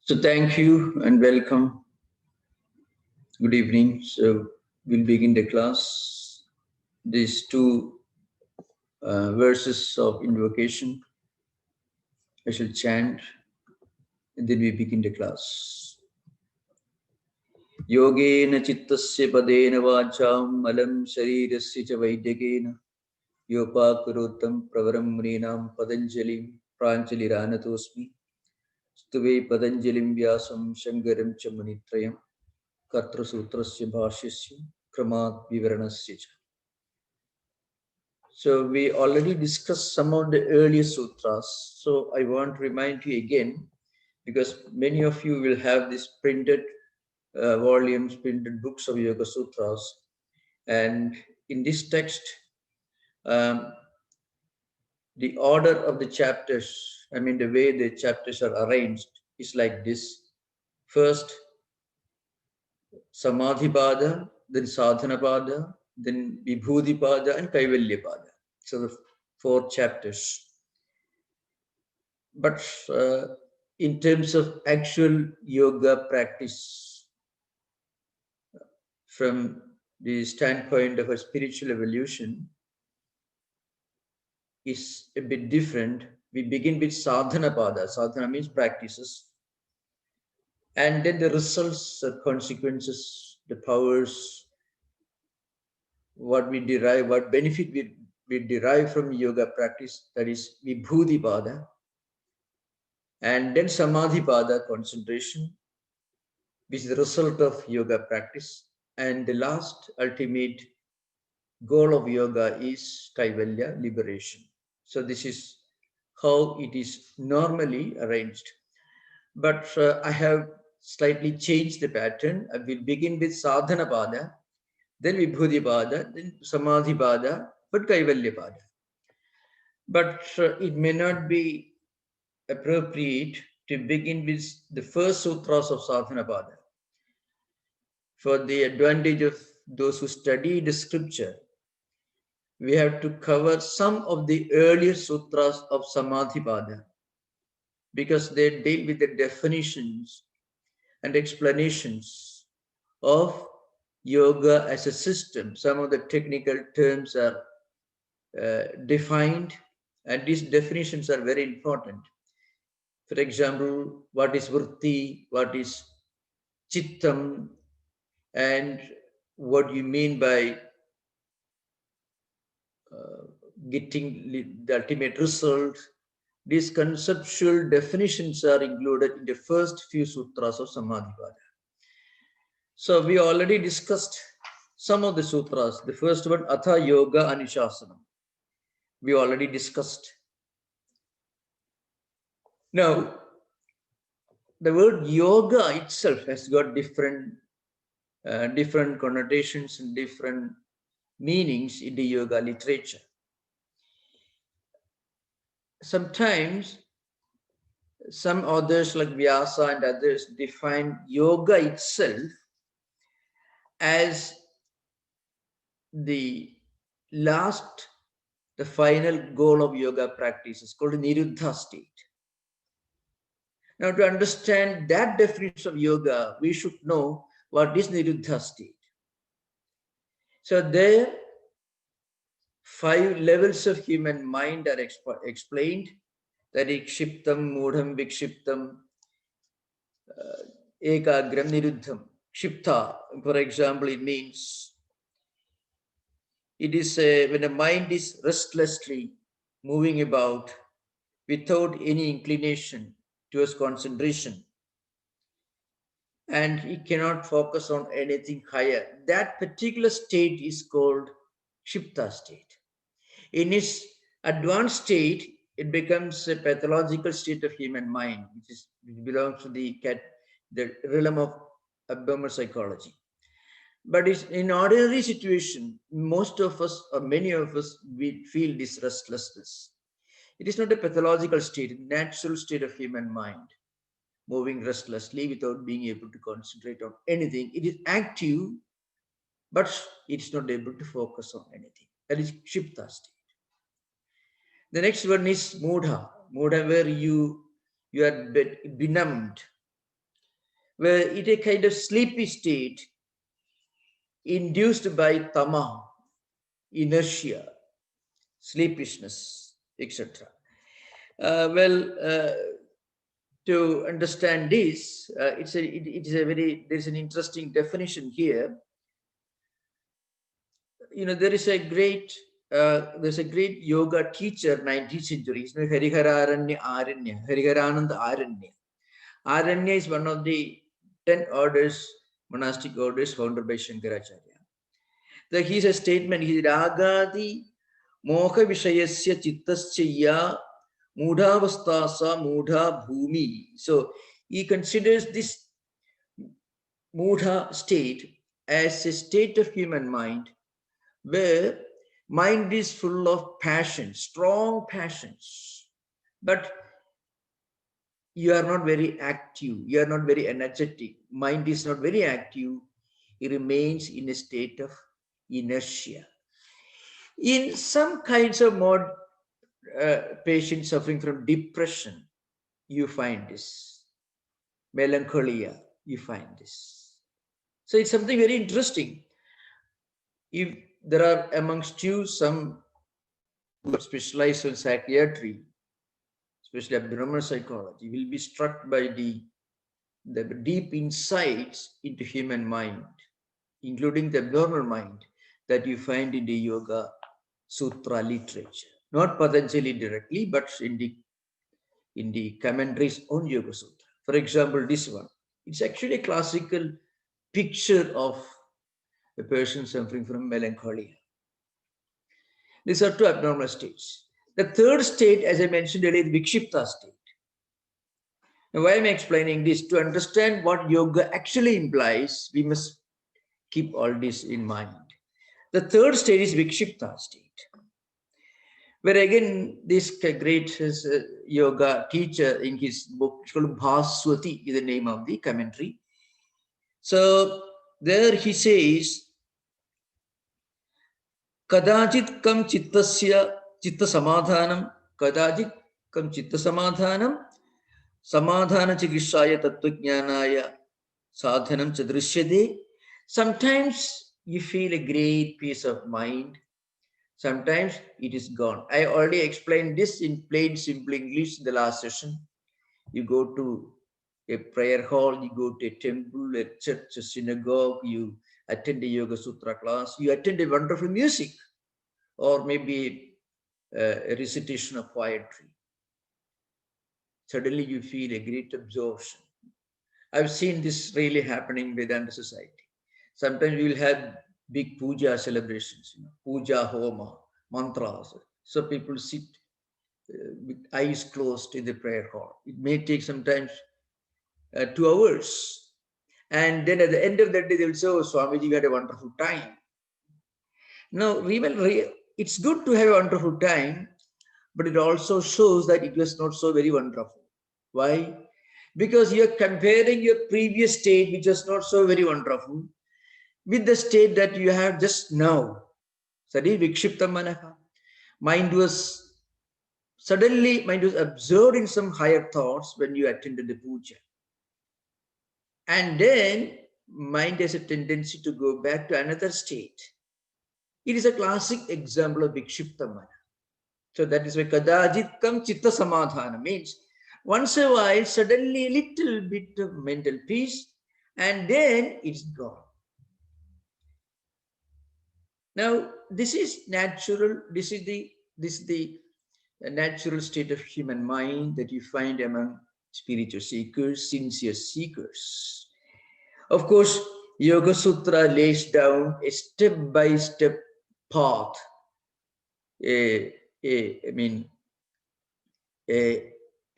So thank you and welcome. Good evening. So we'll begin the class. These two verses of invocation, I shall chant, and then we begin the class. Yogena chittasya padena vacham malam sharirasya cha vaidyakena yopakurotam pravaram mrinam padanjalim pranjaliranatosmi stuve padanjalim vyasam shankaram cha manitrayam katra sutrasya bhashyasya kramat vivaranasya cha. So we already discussed some of the earlier sutras. So I want to remind you again, because many of you will have these printed volumes, printed books of Yoga Sutras. And in this text, um, the order of the chapters, the way the chapters are arranged is like this. First, Samadhipada, then Sadhanapada, then Vibhudipada, and Kaivalyapada. So the 4 chapters. But in terms of actual yoga practice, from the standpoint of a spiritual evolution, is a bit different. We begin with sadhana pada. Sadhana means practices. And then the results, the consequences, the powers, what we derive, what benefit we derive from yoga practice, that is vibhuti pada. And then samadhi pada, concentration, which is the result of yoga practice. And the last ultimate goal of yoga is kaivalya, liberation. So this is how it is normally arranged. But I have slightly changed the pattern. I will begin with sadhana pada, then vibhuti pada, then samadhi pada, but kaivalya pada. But it may not be appropriate to begin with the first sutras of sadhana pada. For the advantage of those who study the scripture, we have to cover some of the earlier sutras of Samadhipada, because they deal with the definitions and explanations of yoga as a system. Some of the technical terms are defined, and these definitions are very important. For example, what is vritti, what is chittam, and what you mean by getting the ultimate result. These conceptual definitions are included in the first few sutras of Samadhipada. So we already discussed some of the sutras. The first one, Atha Yoga Anushasana. We already discussed. Now, the word yoga itself has got different connotations and different meanings in the yoga literature. Sometimes some authors like Vyasa and others define yoga itself as the final goal of yoga practice. Is called Niruddha state. Now, to understand that definition of yoga, we should know what is Niruddha state. So there, 5 levels of human mind are explained. That is Kshiptam, Mudham, Vikshiptam, Ekagram, Niruddham. Kshipta, for example, it means it is when the mind is restlessly moving about without any inclination towards concentration, and he cannot focus on anything higher. That particular state is called Kshipta state. In its advanced state, it becomes a pathological state of human mind, which belongs to the realm of abnormal psychology. But it's in ordinary situation, most of us or many of us, we feel this restlessness. It is not a pathological state, natural state of human mind, moving restlessly without being able to concentrate on anything. It is active, but it's not able to focus on anything. That is Kshipta state. The next one is Mudha. Mudha, where you are benumbed. where it a kind of sleepy state induced by tama, inertia, sleepishness, etc. Well, to understand this, it is a very, there's an interesting definition here. There's a great yoga teacher, 19th century. His name is Hariharananda Aranya. Aranya is one of the 10 orders, monastic orders founded by Shankaracharya. He has a statement, he said, Agadi moha vishayasya chittasya mudhavastasa mudha bhumi. So he considers this mudha state as a state of human mind where mind is full of passions, strong passions, but you are not very active, you are not very energetic, mind is not very active, it remains in a state of inertia. In some kinds of more patients suffering from depression, you find this. Melancholia, you find this. So it's something very interesting. If there are amongst you some who specialize in psychiatry, especially abnormal psychology, will be struck by the deep insights into human mind, including the abnormal mind, that you find in the Yoga Sutra literature. Not Patanjali directly, but in the commentaries on Yoga Sutra. For example, this one. It's actually a classical picture of a person suffering from melancholia. These are two abnormal states. The third state, as I mentioned earlier, the Vikshipta state. Now, why am I explaining this? To understand what yoga actually implies, we must keep all this in mind. The third state is Vikshipta state, where again, this great yoga teacher in his book, it's called Bhaswati, is the name of the commentary. So there he says, Kadachit kam chittasya chitta samadhanam, kadachit kam chitta samadhanam, samadhana chikishaya tattva sadhanam chadrishyade. Sometimes you feel a great peace of mind. Sometimes it is gone. I already explained this in plain, simple English in the last session. You go to a prayer hall, you go to a temple, a church, a synagogue, you attend a Yoga Sutra class, you attend a wonderful music, or maybe a recitation of poetry. Suddenly you feel a great absorption. I've seen this really happening in Vedanta society. Sometimes we will have big puja celebrations, puja homa, mantras. So people sit with eyes closed in the prayer hall. It may take sometimes 2 hours. And then at the end of that day, they will say, oh, Swamiji, we had a wonderful time. Now, it's good to have a wonderful time, but it also shows that it was not so very wonderful. Why? Because you're comparing your previous state, which was not so very wonderful, with the state that you have just now. Sadi vikshipta manaka. Mind was absorbed in some higher thoughts when you attended the puja. And then mind has a tendency to go back to another state. It is a classic example of vikshipta mana. So that is why kadajit kam chitta samadhana means once a while, suddenly a little bit of mental peace, and then it's gone. Now, this is natural. This is the natural state of human mind that you find among spiritual seekers, sincere seekers. Of course, Yoga Sutra lays down a step-by-step path, a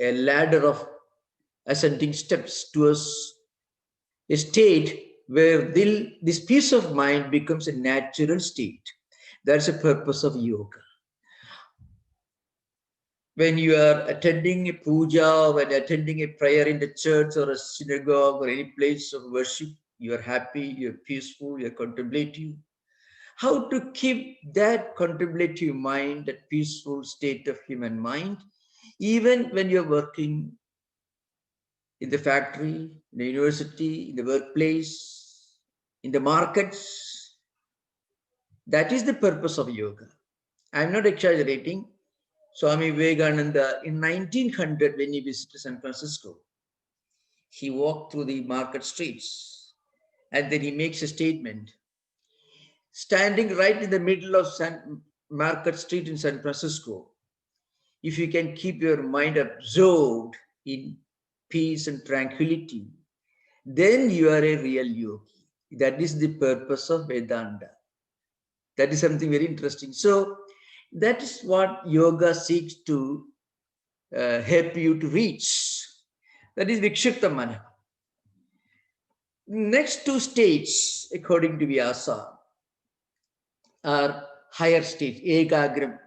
ladder of ascending steps towards a state where this peace of mind becomes a natural state. That's the purpose of yoga. When you are attending a puja, when attending a prayer in the church or a synagogue or any place of worship, you are happy, you're peaceful, you're contemplative. How to keep that contemplative mind, that peaceful state of human mind, even when you're working in the factory, in the university, in the workplace, in the markets. That is the purpose of yoga. I'm not exaggerating. Swami Vivekananda in 1900, when he visited San Francisco, he walked through the market streets and then he makes a statement. Standing right in the middle of Market Street in San Francisco, if you can keep your mind absorbed in peace and tranquility, then you are a real yogi. That is the purpose of Vedanta. That is something very interesting. So that is what yoga seeks to help you to reach. That is Vikshipta Mana. Next two states, according to Vyasa, are higher states, Ekagram.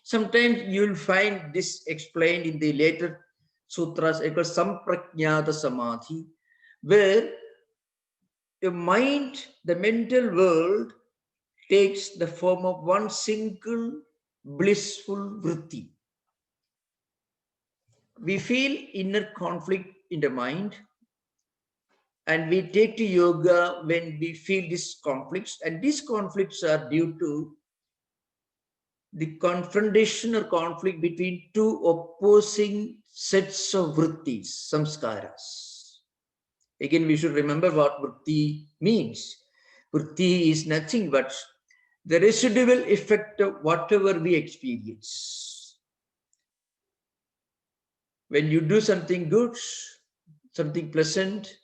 Sometimes you'll find this explained in the later sutras, called Samprajnata Samadhi, where your mind, the mental world, takes the form of one single blissful vritti. We feel inner conflict in the mind, and we take to yoga when we feel these conflicts, and these conflicts are due to the confrontation or conflict between two opposing sets of vrittis, samskaras. Again, we should remember what vritti means. Vritti is nothing but the residual effect of whatever we experience. When you do something good, something pleasant,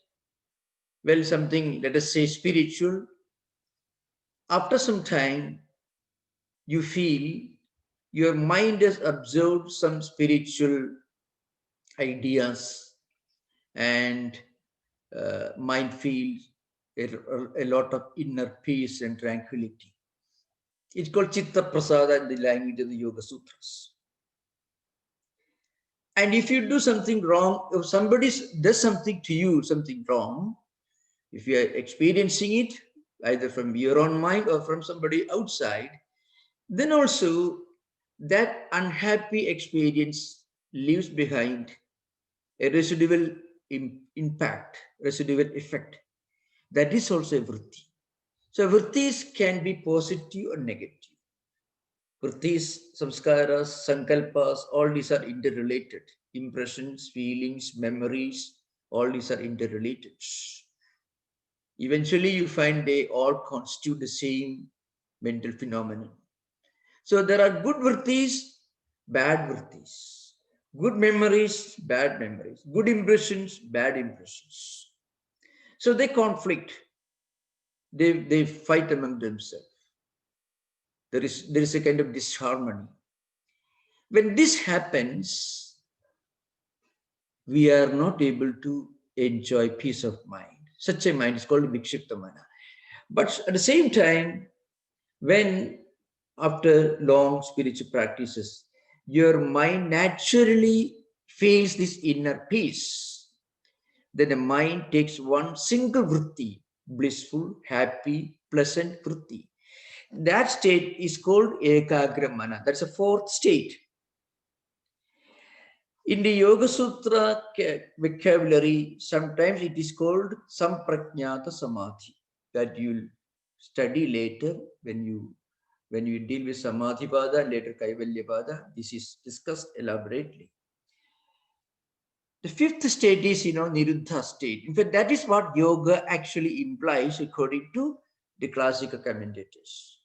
well, something, let us say, spiritual, after some time, you feel your mind has absorbed some spiritual ideas and mind feels a lot of inner peace and tranquility. It's called Chitta Prasada in the language of the Yoga Sutras. And if you do something wrong, if somebody does something to you, something wrong, if you are experiencing it, either from your own mind or from somebody outside, then also that unhappy experience leaves behind a residual impact, residual effect. That is also a vritti. So vrittis can be positive or negative. Vrittis, samskaras, sankalpas, all these are interrelated. Impressions, feelings, memories, all these are interrelated. Eventually, you find they all constitute the same mental phenomenon. So there are good vrittis, bad vrittis. Good memories, bad memories. Good impressions, bad impressions. So they conflict. They fight among themselves. There is a kind of disharmony. When this happens, we are not able to enjoy peace of mind. Such a mind is called Vikshipta Mana. But at the same time, when after long spiritual practices, your mind naturally feels this inner peace, then the mind takes one single vritti, blissful, happy, pleasant vritti. That state is called Ekagra Mana. That's a fourth state. In the Yoga Sutra vocabulary, sometimes it is called Samprajnata Samadhi, that you'll study later when you deal with Samadhi Pada and later Kaivalya Pada. This is discussed elaborately. The fifth state is, Niruddha state. In fact, that is what yoga actually implies according to the classical commentators.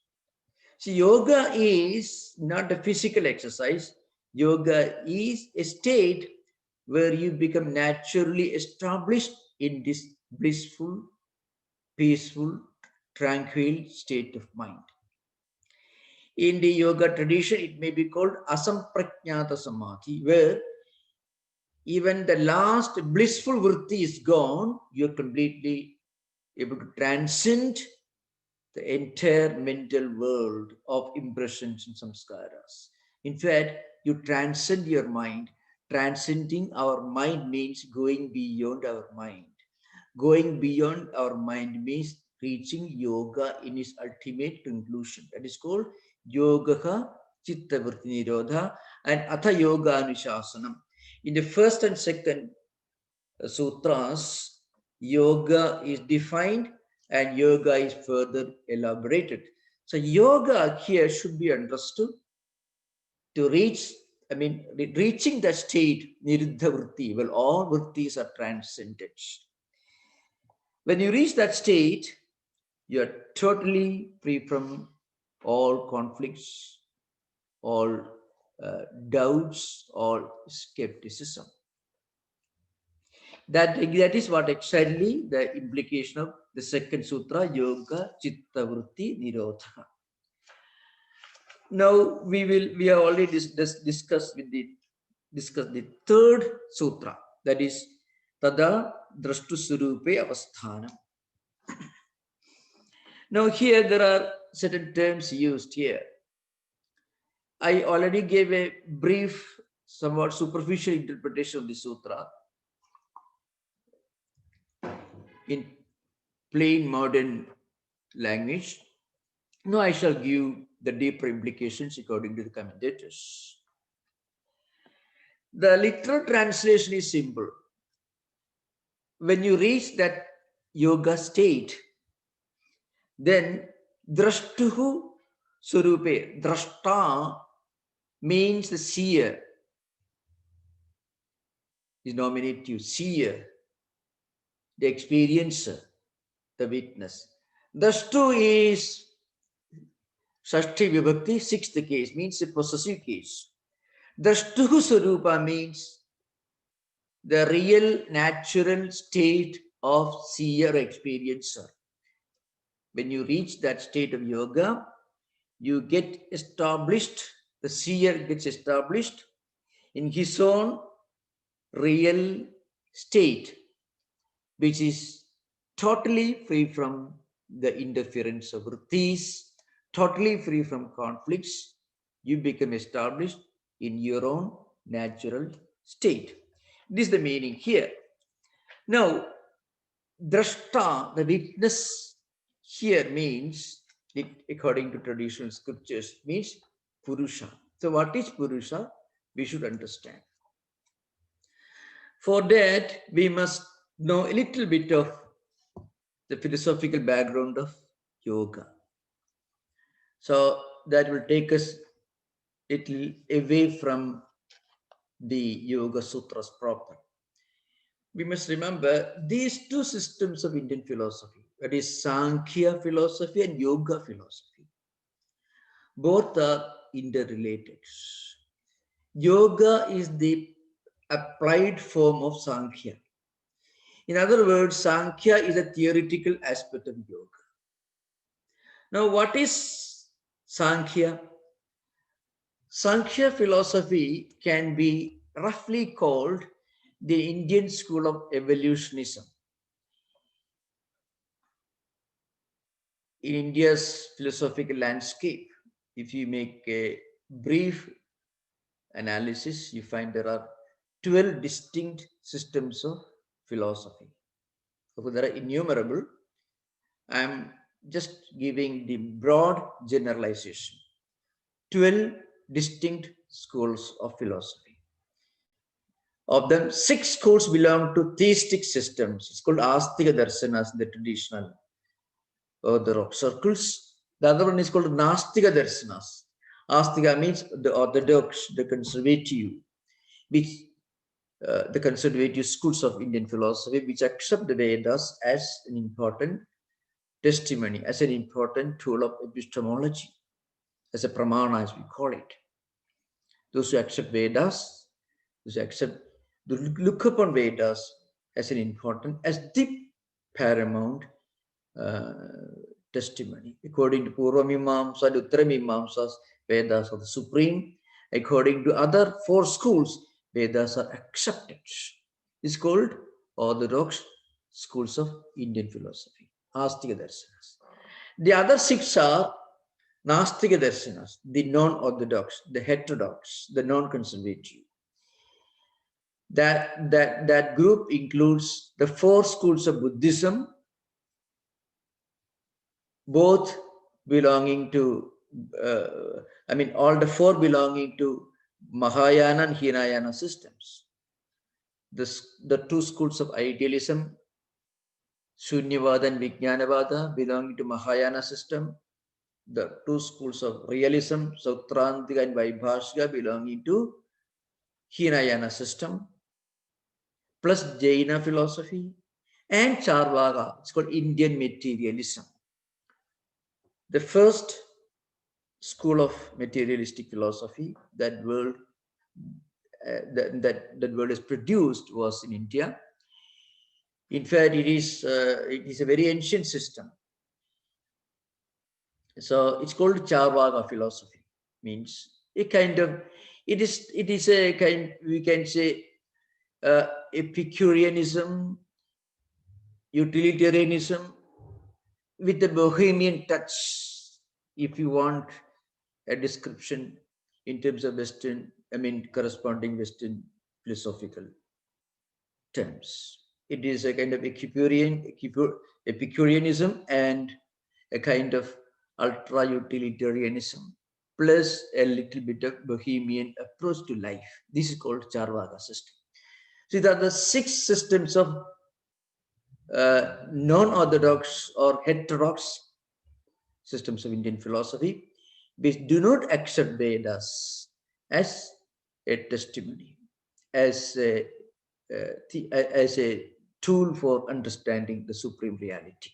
See, yoga is not a physical exercise. Yoga is a state where you become naturally established in this blissful, peaceful, tranquil state of mind. In the yoga tradition, it may be called asamprajnata samadhi, where even the last blissful vritti is gone, you're completely able to transcend the entire mental world of impressions and samskaras. In fact, you transcend your mind. Transcending our mind means going beyond our mind. Going beyond our mind means reaching yoga in its ultimate conclusion. That is called yoga chitta vritti nirodha and atha yoga anuशासनम. In the first and second sutras, yoga is defined and yoga is further elaborated. So yoga here should be understood to reach, reaching that state, niruddha vritti, well, all vrittis are transcended. When you reach that state, you are totally free from all conflicts, all doubts, all skepticism. That is what exactly the implication of the second sutra, Yoga Chitta Vritti Nirodha. Now we have already discussed the third sutra, that is Tada Drashtu Surupe Avasthanam. Now here there are certain terms used here. I already gave a brief, somewhat superficial interpretation of the sutra in plain modern language. Now I shall give the deeper implications according to the commentators. The literal translation is simple. When you reach that yoga state, then drashtuhu surupe, drashta means the seer, is nominative, seer, the experiencer, the witness. Drashtu is Shashti Vibhakti, sixth case, means a possessive case. Drashtuhu Sarupa means the real natural state of seer experiencer. When you reach that state of yoga, you get established, the seer gets established in his own real state, which is totally free from the interference of vrittis, totally free from conflicts. You become established in your own natural state. This is the meaning here. Now, drashta, the witness here means, according to traditional scriptures, means Purusha. So what is Purusha? We should understand. For that, we must know a little bit of the philosophical background of yoga. So that will take us a little away from the Yoga Sutras proper. We must remember these two systems of Indian philosophy, that is Sankhya philosophy and Yoga philosophy. Both are interrelated. Yoga is the applied form of Sankhya. In other words, Sankhya is a theoretical aspect of yoga. Now, what is Sankhya? Sankhya philosophy can be roughly called the Indian school of evolutionism. In India's philosophical landscape, if you make a brief analysis, you find there are 12 distinct systems of philosophy. So there are innumerable. I'm just giving the broad generalization. 12 distinct schools of philosophy. Of them, 6 schools belong to theistic systems. It's called Astika Darsanas in the traditional orthodox circles. The other one is called Nastika Darsanas. Astika means the orthodox, the conservative, which the conservative schools of Indian philosophy, which accept the Vedas as an important testimony, as an important tool of epistemology, as a pramana, as we call it. Those who accept Vedas, those who accept, look upon Vedas as an important, as the paramount testimony. According to Purva Mimamsa and Uttara Mimamsas, Vedas are the supreme. According to other 4 schools, Vedas are accepted. It's called orthodox schools of Indian philosophy, Astika Darsanas. The other 6 are Nastika Darsanas, the non-orthodox, the heterodox, the non-conservative. That group includes the 4 schools of Buddhism, both belonging to, all the 4 belonging to Mahayana and Hinayana systems. The two schools of idealism, Shunyavada and Vijnanavada, belonging to Mahayana system. The two schools of realism, Sautrantika and Vaibhashika, belonging to Hinayana system, plus Jaina philosophy, and Charvaka, it's called Indian materialism. The first school of materialistic philosophy that world that world is produced was in India. In fact, it is a very ancient system. So it's called Charvaka philosophy. Means a kind of it is a kind, we can say, Epicureanism, utilitarianism with a bohemian touch, if you want a description in terms of Western, corresponding Western philosophical terms. It is a kind of Epicureanism and a kind of ultra-utilitarianism, plus a little bit of bohemian approach to life. This is called Charvaka system. So these are the 6 systems of non-orthodox or heterodox systems of Indian philosophy, which do not accept Vedas as a testimony, as a tool for understanding the supreme reality.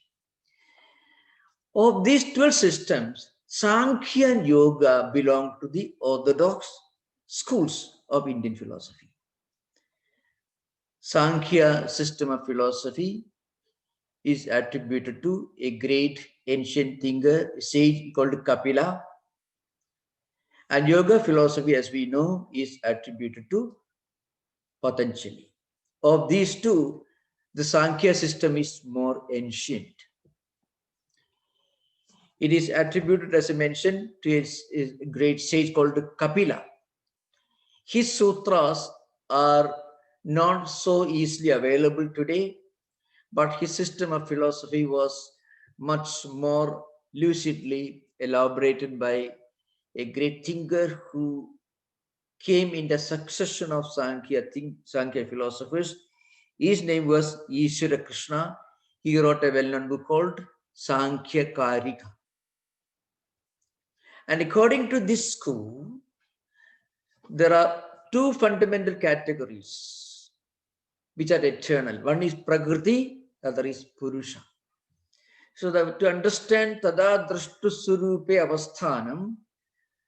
Of these 12 systems, Sankhya and Yoga belong to the orthodox schools of Indian philosophy. Sankhya system of philosophy is attributed to a great ancient thinker, sage called Kapila. And yoga philosophy, as we know, is attributed to Patanjali. Of these two, the Sankhya system is more ancient. It is attributed, as I mentioned, to a great sage called Kapila. His sutras are not so easily available today, but his system of philosophy was much more lucidly elaborated by a great thinker who came in the succession of Sankhya philosophers. His name was Ishvara Krishna. He wrote a well-known book called Sankhya Karika. And according to this school, there are 2 fundamental categories which are eternal. One is Prakriti, the other is Purusha. So that to understand Tada Drashtu Surupe Avasthanam,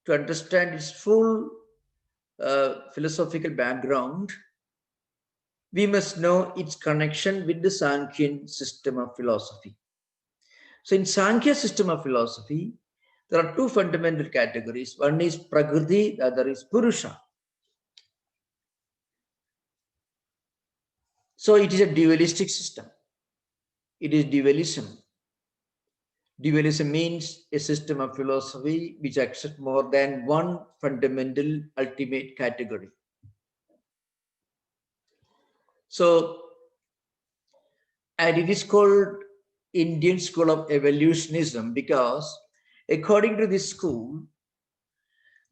to understand its full philosophical background, we must know its connection with the Sankhyan system of philosophy. So in Sankhya system of philosophy, there are 2 fundamental categories. One is Prakriti, the other is Purusha. So it is a dualistic system. It is dualism. Dualism means a system of philosophy which accepts more than one fundamental ultimate category. So, and it is called Indian school of evolutionism because according to this school,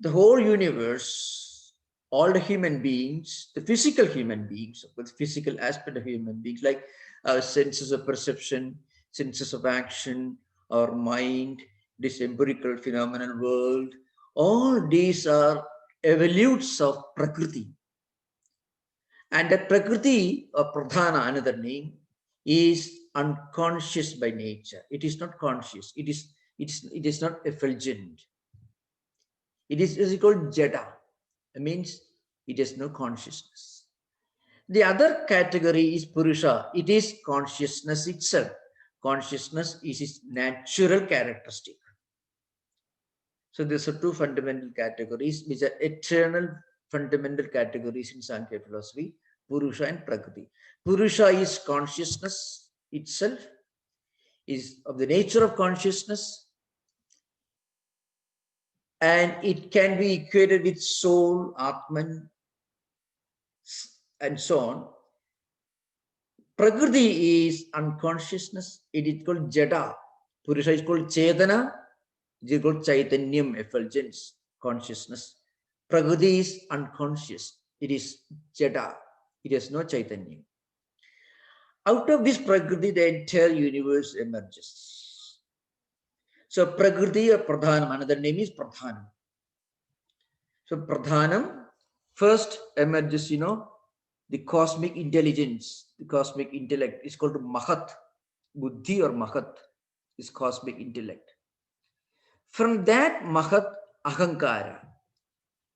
the whole universe, all the human beings, the physical human beings, with physical aspect of human beings, like our senses of perception, senses of action, our mind, this empirical phenomenal world, all these are evolutes of Prakriti. And that Prakriti, or Pradhana, another name, is unconscious by nature. It is not conscious. It is not effulgent. It is called Jada. It means it has no consciousness. The other category is Purusha. It is consciousness itself. Consciousness is its natural characteristic. So these are 2 fundamental categories, which are eternal fundamental categories in Sankhya philosophy, Purusha and Prakriti. Purusha is consciousness itself, is of the nature of consciousness, and it can be equated with soul, Atman, and so on. Prakriti is unconsciousness. It is called Jada. Purusha is called Chetana. It is called Chaitanyam, effulgence, consciousness. Prakriti is unconscious. It is Jada. It has no Chaitanya. Out of this Prakriti, the entire universe emerges. So Prakriti or Pradhanam, another name is Pradhanam. So Pradhanam first emerges, the cosmic intelligence, the cosmic intellect is called Mahat. Buddhi or Mahat is cosmic intellect. From that Mahat, Ahankara,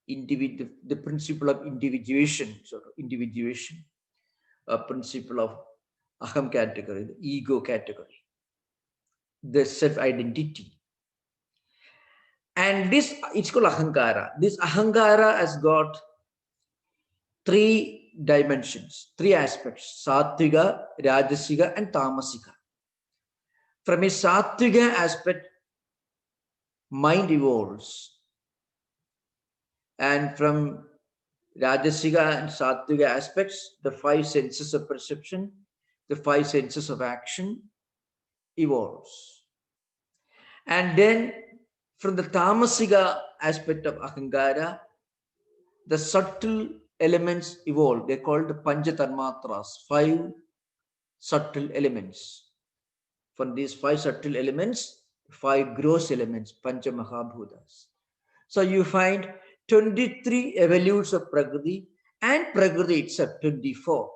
the principle of individuation, a principle of Aham category, the ego category, the self-identity. And this, it's called Ahankara. This Ahankara has got three dimensions, three aspects: Sattviga, Rajasiga, and Tamasika. From a Sattviga aspect, mind evolves. And from Rajasiga and Sattviga aspects, the five senses of perception, the five senses of action evolves. And then from the Tamasiga aspect of Ahankara, the subtle elements evolve. They're called the Panchatanmatras, five subtle elements. From these five subtle elements, five gross elements, Pancha Mahabhutas. So you find 23 evolutes of Prakriti and Prakriti itself, 24.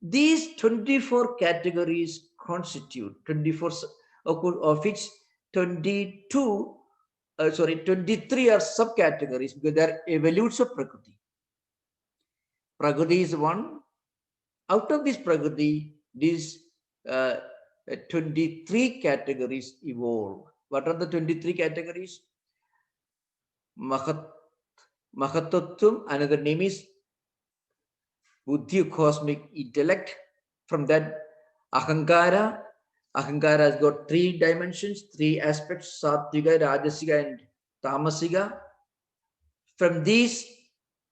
These 24 categories constitute 24, of which 23 are subcategories because they are evolutes of Prakriti. Prakriti is one. Out of this Prakriti, these 23 categories evolve. What are the 23 categories? Mahatattvam, another name is Buddhi, cosmic intellect. From that, Ahankara. Ahankara has got three dimensions, three aspects: Sattviga, Rajasiga, and Tamasiga. From these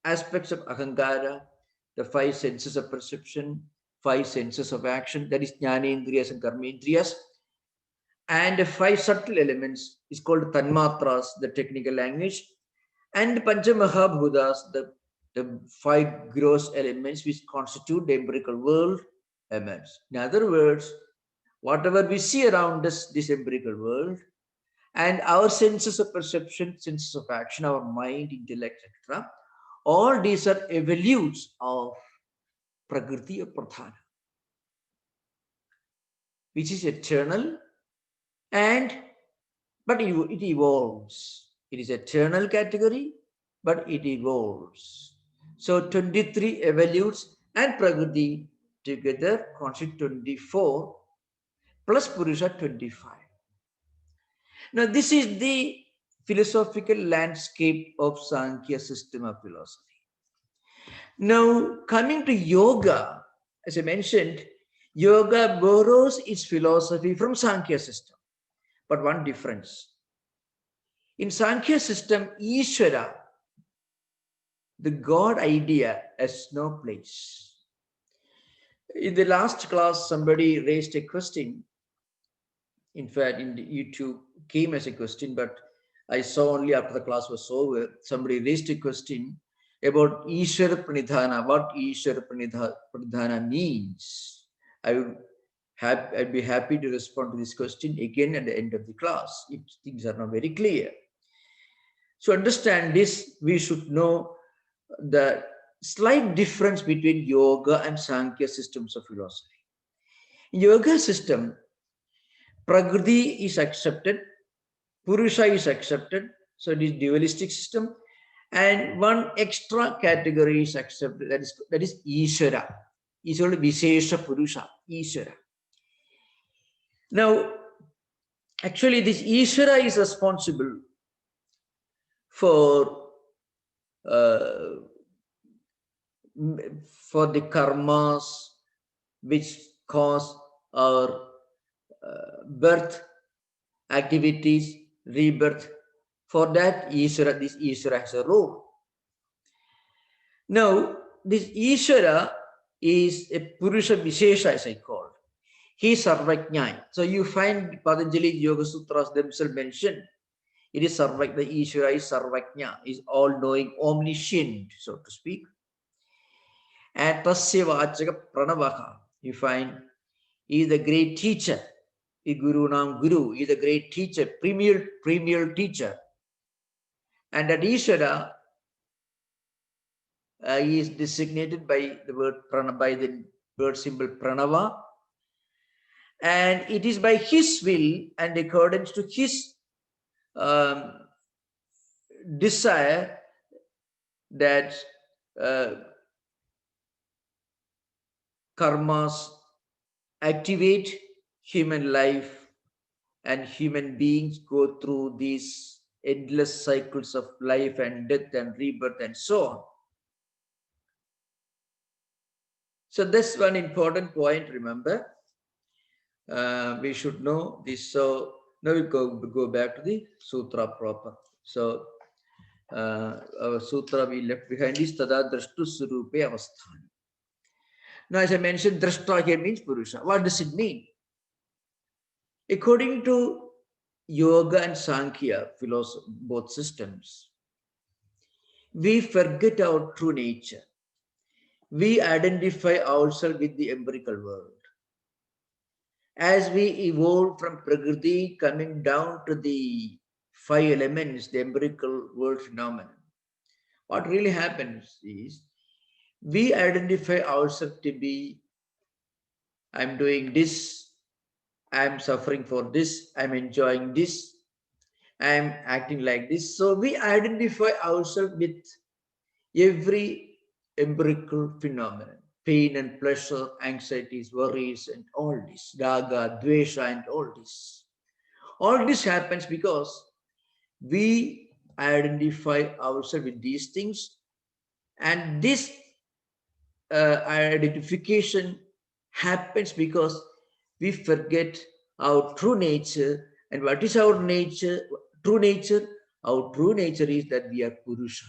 aspects of Ahankara, the five senses of perception, five senses of action, that is Jnanendriyas and Karmendriyas, and the five subtle elements is called Tanmatras, the technical language, and Panchamahabhutas, the five gross elements which constitute the empirical world emerge. In other words, whatever we see around us, this empirical world, and our senses of perception, senses of action, our mind, intellect, etc., all these are evolutes of Prakriti or Pradhana, which is eternal, but it evolves. It is eternal category, but it evolves. So 23 evolutes and Prakriti together constitute 24 plus Purusha 25. Now this is the philosophical landscape of Sankhya system of philosophy. Now coming to yoga, as I mentioned, yoga borrows its philosophy from Sankhya system, but one difference. In Sankhya system, Ishvara, the God idea, has no place. In the last class, somebody raised a question. In fact, in the YouTube came as a question, but I saw only after the class was over. Somebody raised a question about Ishvara Pranidhana, what Ishvara Pranidhana means. I'd be happy to respond to this question again at the end of the class if things are not very clear. To understand this, we should know the slight difference between yoga and Sankhya systems of philosophy. In yoga system, Prakriti is accepted, Purusha is accepted, so it is dualistic system, and one extra category is accepted, that is Ishvara. Is called Vishesha Purusha, Ishvara. Now, actually, this Ishvara is responsible for the karmas which cause our birth, activities, rebirth. For that, this Ishvara has a role. Now, this Ishvara is a Purusha Vishesha, as I called. He is Sarvajñā. So you find Patanjali Yoga Sutras themselves mentioned. It is Sarvajñā, the Ishvara is Sarvajñā, is all-knowing, omniscient, so to speak. And Tasya Vachaka Pranavaha, you find, is the great teacher. Guru Nam Guru is a great teacher, premier teacher. And that Ishvara is designated by the word by the word symbol Pranava. And it is by his will and according to his desire that karmas activate human life, and human beings go through these endless cycles of life and death and rebirth and so on. So that's one important point, remember. We should know this. So now we go back to the sutra proper. So our sutra we left behind is Tada Drashtu Surupe Avasthani. Now, as I mentioned, Drashta here means Purusha. What does it mean? According to Yoga and Sankhya philosophy, both systems, we forget our true nature. We identify ourselves with the empirical world. As we evolve from Prakriti coming down to the five elements, the empirical world phenomenon, what really happens is we identify ourselves to be, I'm doing this, I'm suffering for this, I'm enjoying this, I'm acting like this. So we identify ourselves with every empirical phenomenon, pain and pleasure, anxieties, worries, and all this, raga, dvesha, and all this. All this happens because we identify ourselves with these things, and this identification happens because we forget our true nature. And what is our nature? True nature? Our true nature is that we are Purusha.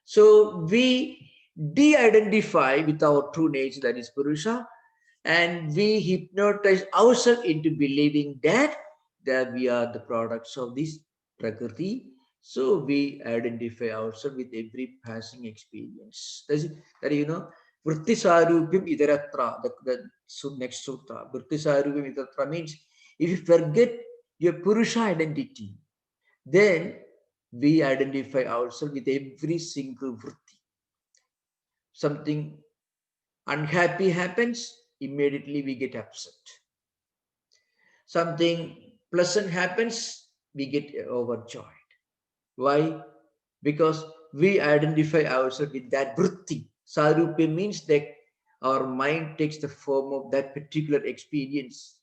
So we de-identify with our true nature, that is Purusha, and we hypnotize ourselves into believing that we are the products of this Prakriti. So we identify ourselves with every passing experience. That you know, Vritti Sarupim Idaratra, the next sutra. Vritti Sarupim Idaratra means if you forget your Purusha identity, then we identify ourselves with every single vritti. Something unhappy happens, immediately we get upset. Something pleasant happens, we get overjoyed. Why? Because we identify ourselves with that vritti. Sarupya means that our mind takes the form of that particular experience,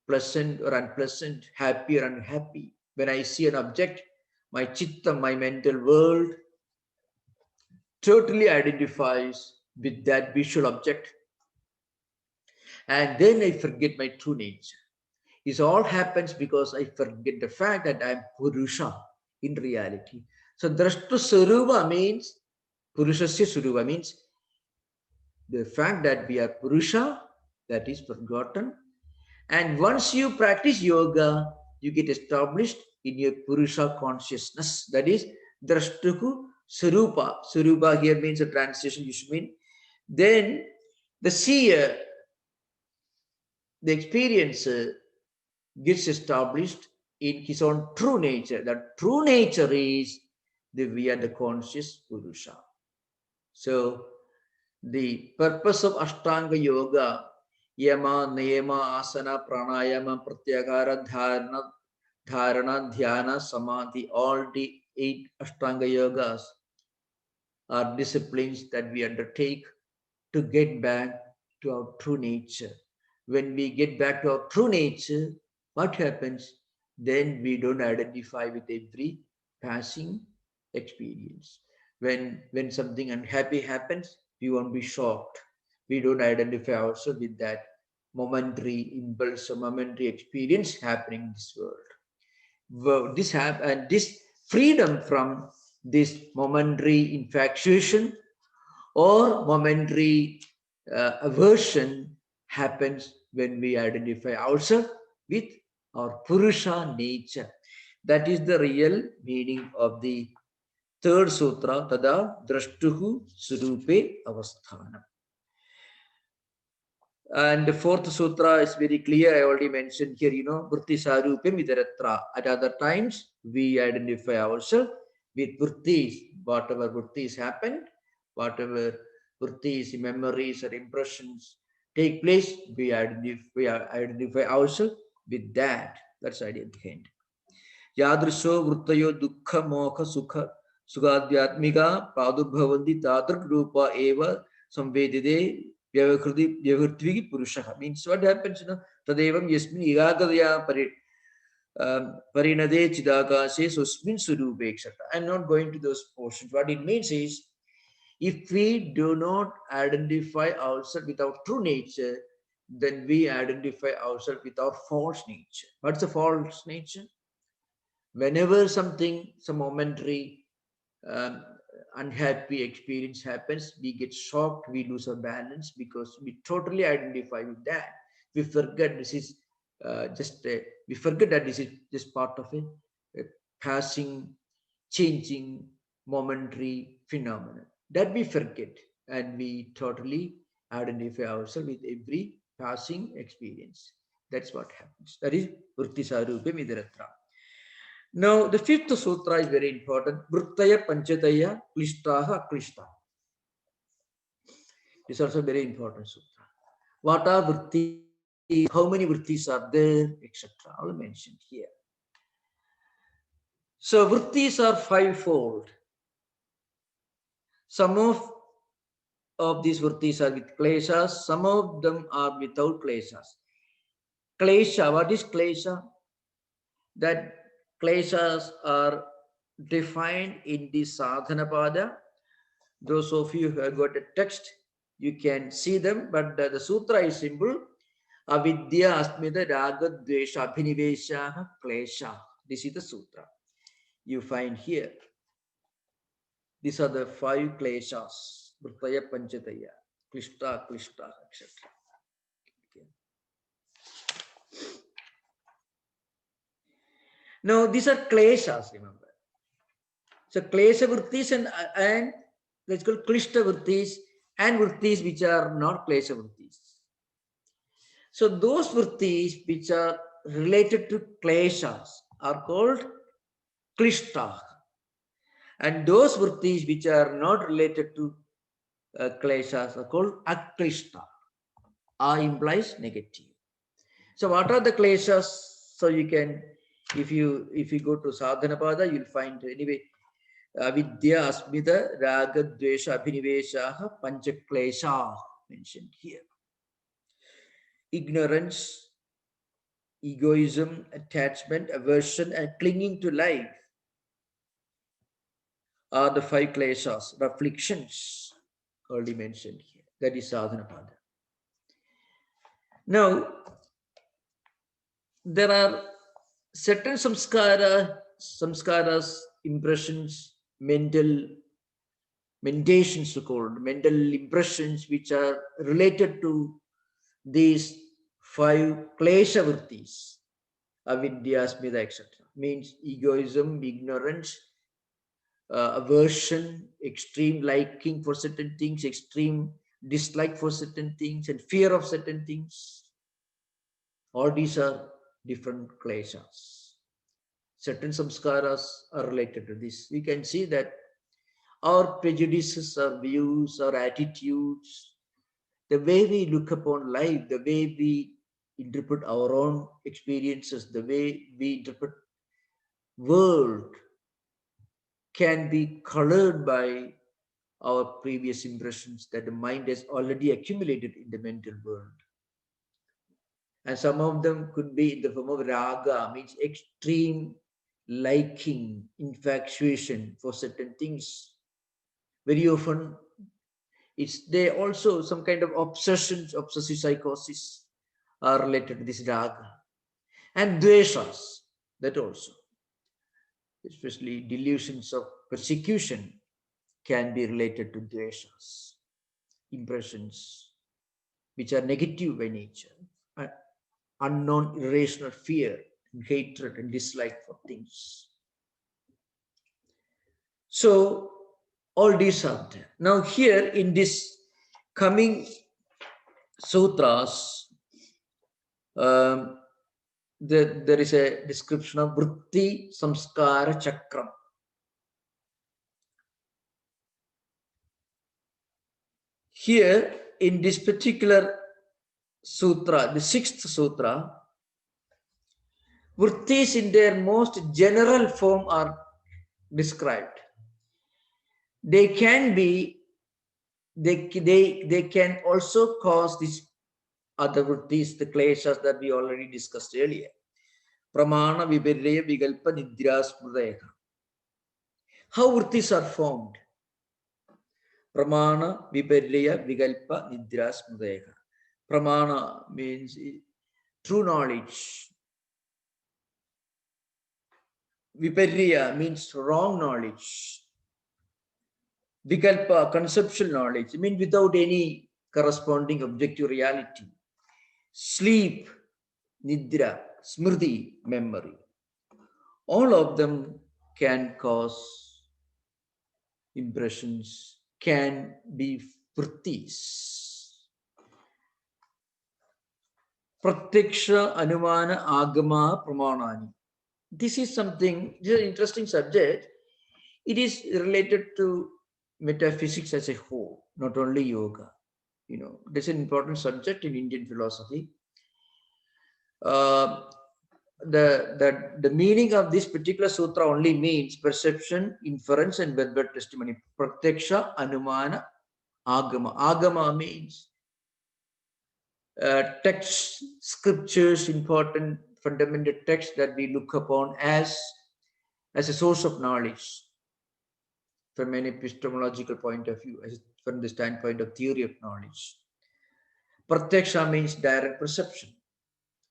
pleasant or unpleasant, happy or unhappy. When I see an object, my chitta, my mental world, totally identifies with that visual object, and then I forget my true nature. This all happens because I forget the fact that I am Purusha in reality. So Drashtu Sarupa means, Purushasya Sarupa means the fact that we are Purusha, that is forgotten. And once you practice yoga, you get established in your Purusha consciousness. That is Drashtuku Sarupa. Sarupa here means a translation, you should mean. Then the seer, the experiencer, gets established in his own true nature. That true nature is that we are the conscious Purusha. So the purpose of Ashtanga Yoga, Yama, Niyama, Asana, Pranayama, Pratyahara, Dharana, Dhyana, Samadhi, all the 8 Ashtanga Yogas are disciplines that we undertake to get back to our true nature. When we get back to our true nature, what happens? Then we don't identify with every passing experience. When something unhappy happens, we won't be shocked. We don't identify ourselves with that momentary impulse or momentary experience happening in this world. This freedom from this momentary infatuation or momentary aversion happens when we identify ourselves with our Purusha nature. That is the real meaning of the third sutra, Tada Drashtuhu Surupe Avasthana. And the fourth sutra is very clear. I already mentioned here, vritti sarupam vidaratra. At other times, we identify ourselves with vrittis. Whatever vrittis happened, whatever vrittis, memories or impressions take place, we identify ourselves with that. That's the idea behind. Yadrisho vruttayo dukkha mokha sukha sugadhyatmika pradurбhavanti tadrik rupa eva samvedide vyavakriti purusha. Means what happens, tadevam yasmin igagadaya parinade chidakase susmin surupe, etc. I'm not going to those portions. What it means is, if we do not identify ourselves with our true nature, then we identify ourselves with our false nature. What's the false nature? Whenever some momentary um, unhappy experience happens, we get shocked, we lose our balance because we totally identify with that. We forget this is we forget that this is just part of a passing, changing, momentary phenomenon. That we forget, and we totally identify ourselves with every passing experience. That's what happens. That is Vritti Sarupe Midaratra. Now, the fifth sutra is very important. Vrittaya Panchataya Klishtaha Klishta. This is also very important sutra. What are vrittis? How many vrittis are there, etc. All mentioned here. So, vrittis are fivefold. Some of these vrittis are with kleshas, some of them are without kleshas. Klesha, what is klesha? That kleshas are defined in the sadhana pada. Those of you who have got a text, you can see them, but the sutra is simple. Avidya asmita raga dvesha abhinivesha klesha. This is the sutra you find here. These are the five kleshas. Vrittaya panchataya, klishta, klishta, etc. Okay. Now, these are kleshas, remember. So, klesha vrittis and let's call klishta vrittis and vrittis which are not klesha vrittis. So those vrittis which are related to kleshas are called klishta. And those vrittis which are not related to kleshas are called aklishta. A implies negative. So what are the kleshas? So you can, if you go to sadhana pada, you'll find anyway. Avidya, asmita, raga, dvesha, abhinivesha, pancha klesha mentioned here. Ignorance, egoism, attachment, aversion, and clinging to life are the five kleshas, the afflictions already mentioned here. That is sadhana pada. Now, there are certain samskaras, impressions, mendations called, mental impressions which are related to these five klesha vrittis, avidya, smita, etc. Means egoism, ignorance, aversion, extreme liking for certain things, extreme dislike for certain things, and fear of certain things. All these are different kleshas. Certain samskaras are related to this. We can see that our prejudices, our views, our attitudes, the way we look upon life, the way we interpret our own experiences, the way we interpret world can be colored by our previous impressions that the mind has already accumulated in the mental world. And some of them could be in the form of raga, means extreme liking, infatuation for certain things. Very often, it's there also some kind of obsessions, obsessive psychosis are related to this raga. And dveshas, that also, especially delusions of persecution, can be related to dveshas, impressions which are negative by nature, unknown irrational fear and hatred and dislike for things. So all these are there. Now here in this coming sutras, um, there is a description of vritti samskara chakram. Here, in this particular sutra, the sixth sutra, vrittis in their most general form are described. They can be, they can also cause these other vrittis, the kleshas that we already discussed earlier. Pramana, viparya, vikalpa, nidra, smrudaya. How vrittis are formed? Pramana, viparya, vikalpa, nidra, smrudaya. Pramana means true knowledge. Viparya means wrong knowledge. Vikalpa, conceptual knowledge, I mean without any corresponding objective reality. Sleep, nidra, smriti, memory. All of them can cause impressions, can be vrittis. Pratyaksha, anumana, agama, pramanani. This is something, this is an interesting subject. It is related to metaphysics as a whole, not only yoga. You know, this is an important subject in Indian philosophy. The meaning of this particular sutra only means perception, inference, and verbal testimony. Pratyaksha, anumana, agama. Agama means texts, scriptures, important fundamental texts that we look upon as a source of knowledge from an epistemological point of view, from the standpoint of theory of knowledge. Pratyaksha means direct perception.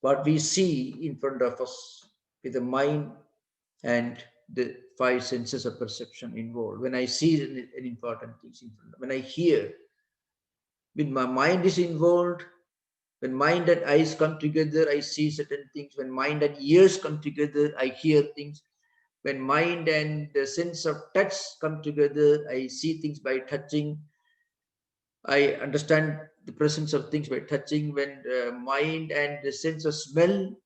What we see in front of us with the mind and the five senses of perception involved. When I see an important things in front of me, when I hear, when my mind is involved, when mind and eyes come together, I see certain things. When mind and ears come together, I hear things. When mind and the sense of touch come together, I see things by touching. I understand the presence of things by touching. When mind and the sense of smell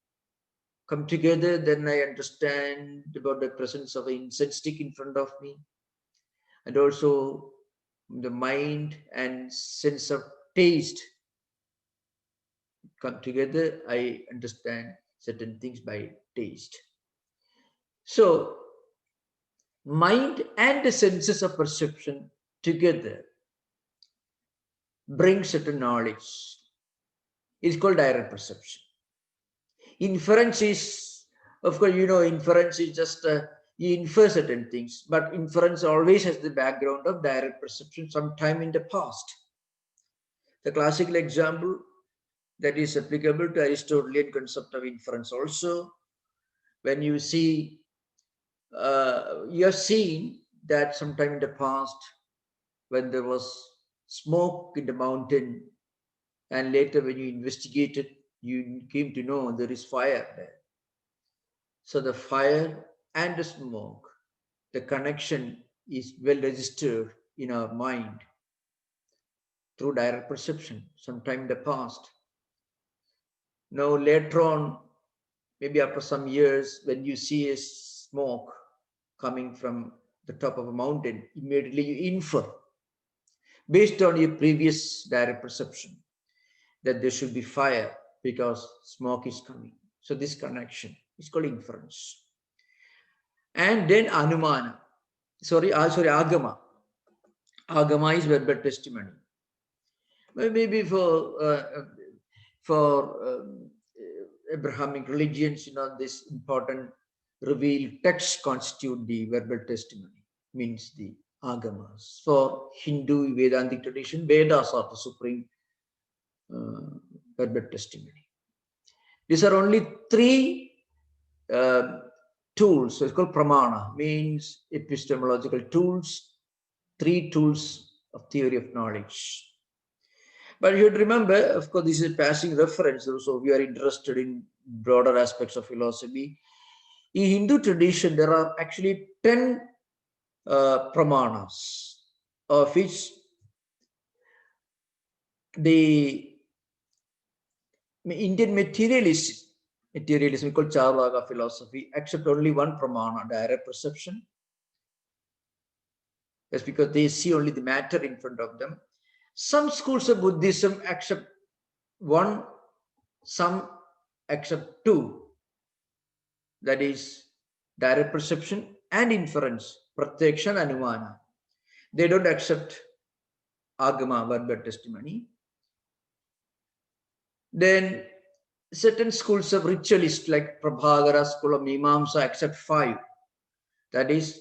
come together, then I understand about the presence of an incense stick in front of me. And also the mind and sense of taste come together, I understand certain things by taste. So mind and the senses of perception together bring certain knowledge. It's called direct perception. Inference is, of course, you know, inference is just you infer certain things, but inference always has the background of direct perception sometime in the past. The classical example that is applicable to Aristotelian concept of inference also, when you see, you have seen that sometime in the past, when there was smoke in the mountain, and later when you investigated, you came to know there is fire there. So the fire and the smoke, the connection is well registered in our mind through direct perception sometime in the past. Now later on, maybe after some years, when you see a smoke coming from the top of a mountain, immediately you infer based on your previous direct perception that there should be fire because smoke is coming. So this connection is called inference. And then anumana, agama. Agama is verbal testimony. Maybe for Abrahamic religions, you know, this important revealed text constitute the verbal testimony, means the agamas. For Hindu Vedantic tradition, Vedas are the supreme verbal testimony. These are only three tools. So it's called pramana, means epistemological tools, three tools of theory of knowledge. But you should remember, of course, this is a passing reference. So we are interested in broader aspects of philosophy. In Hindu tradition, there are actually 10 pramanas, of which the Indian materialism called Charvaka philosophy, accept only one pramana, direct perception. That's because they see only the matter in front of them. Some schools of Buddhism accept one, some accept two. That is direct perception and inference, pratyaksha and anumana. They don't accept agama, verbal testimony. Then certain schools of ritualists like Prabhagara school of Mimamsa accept five. That is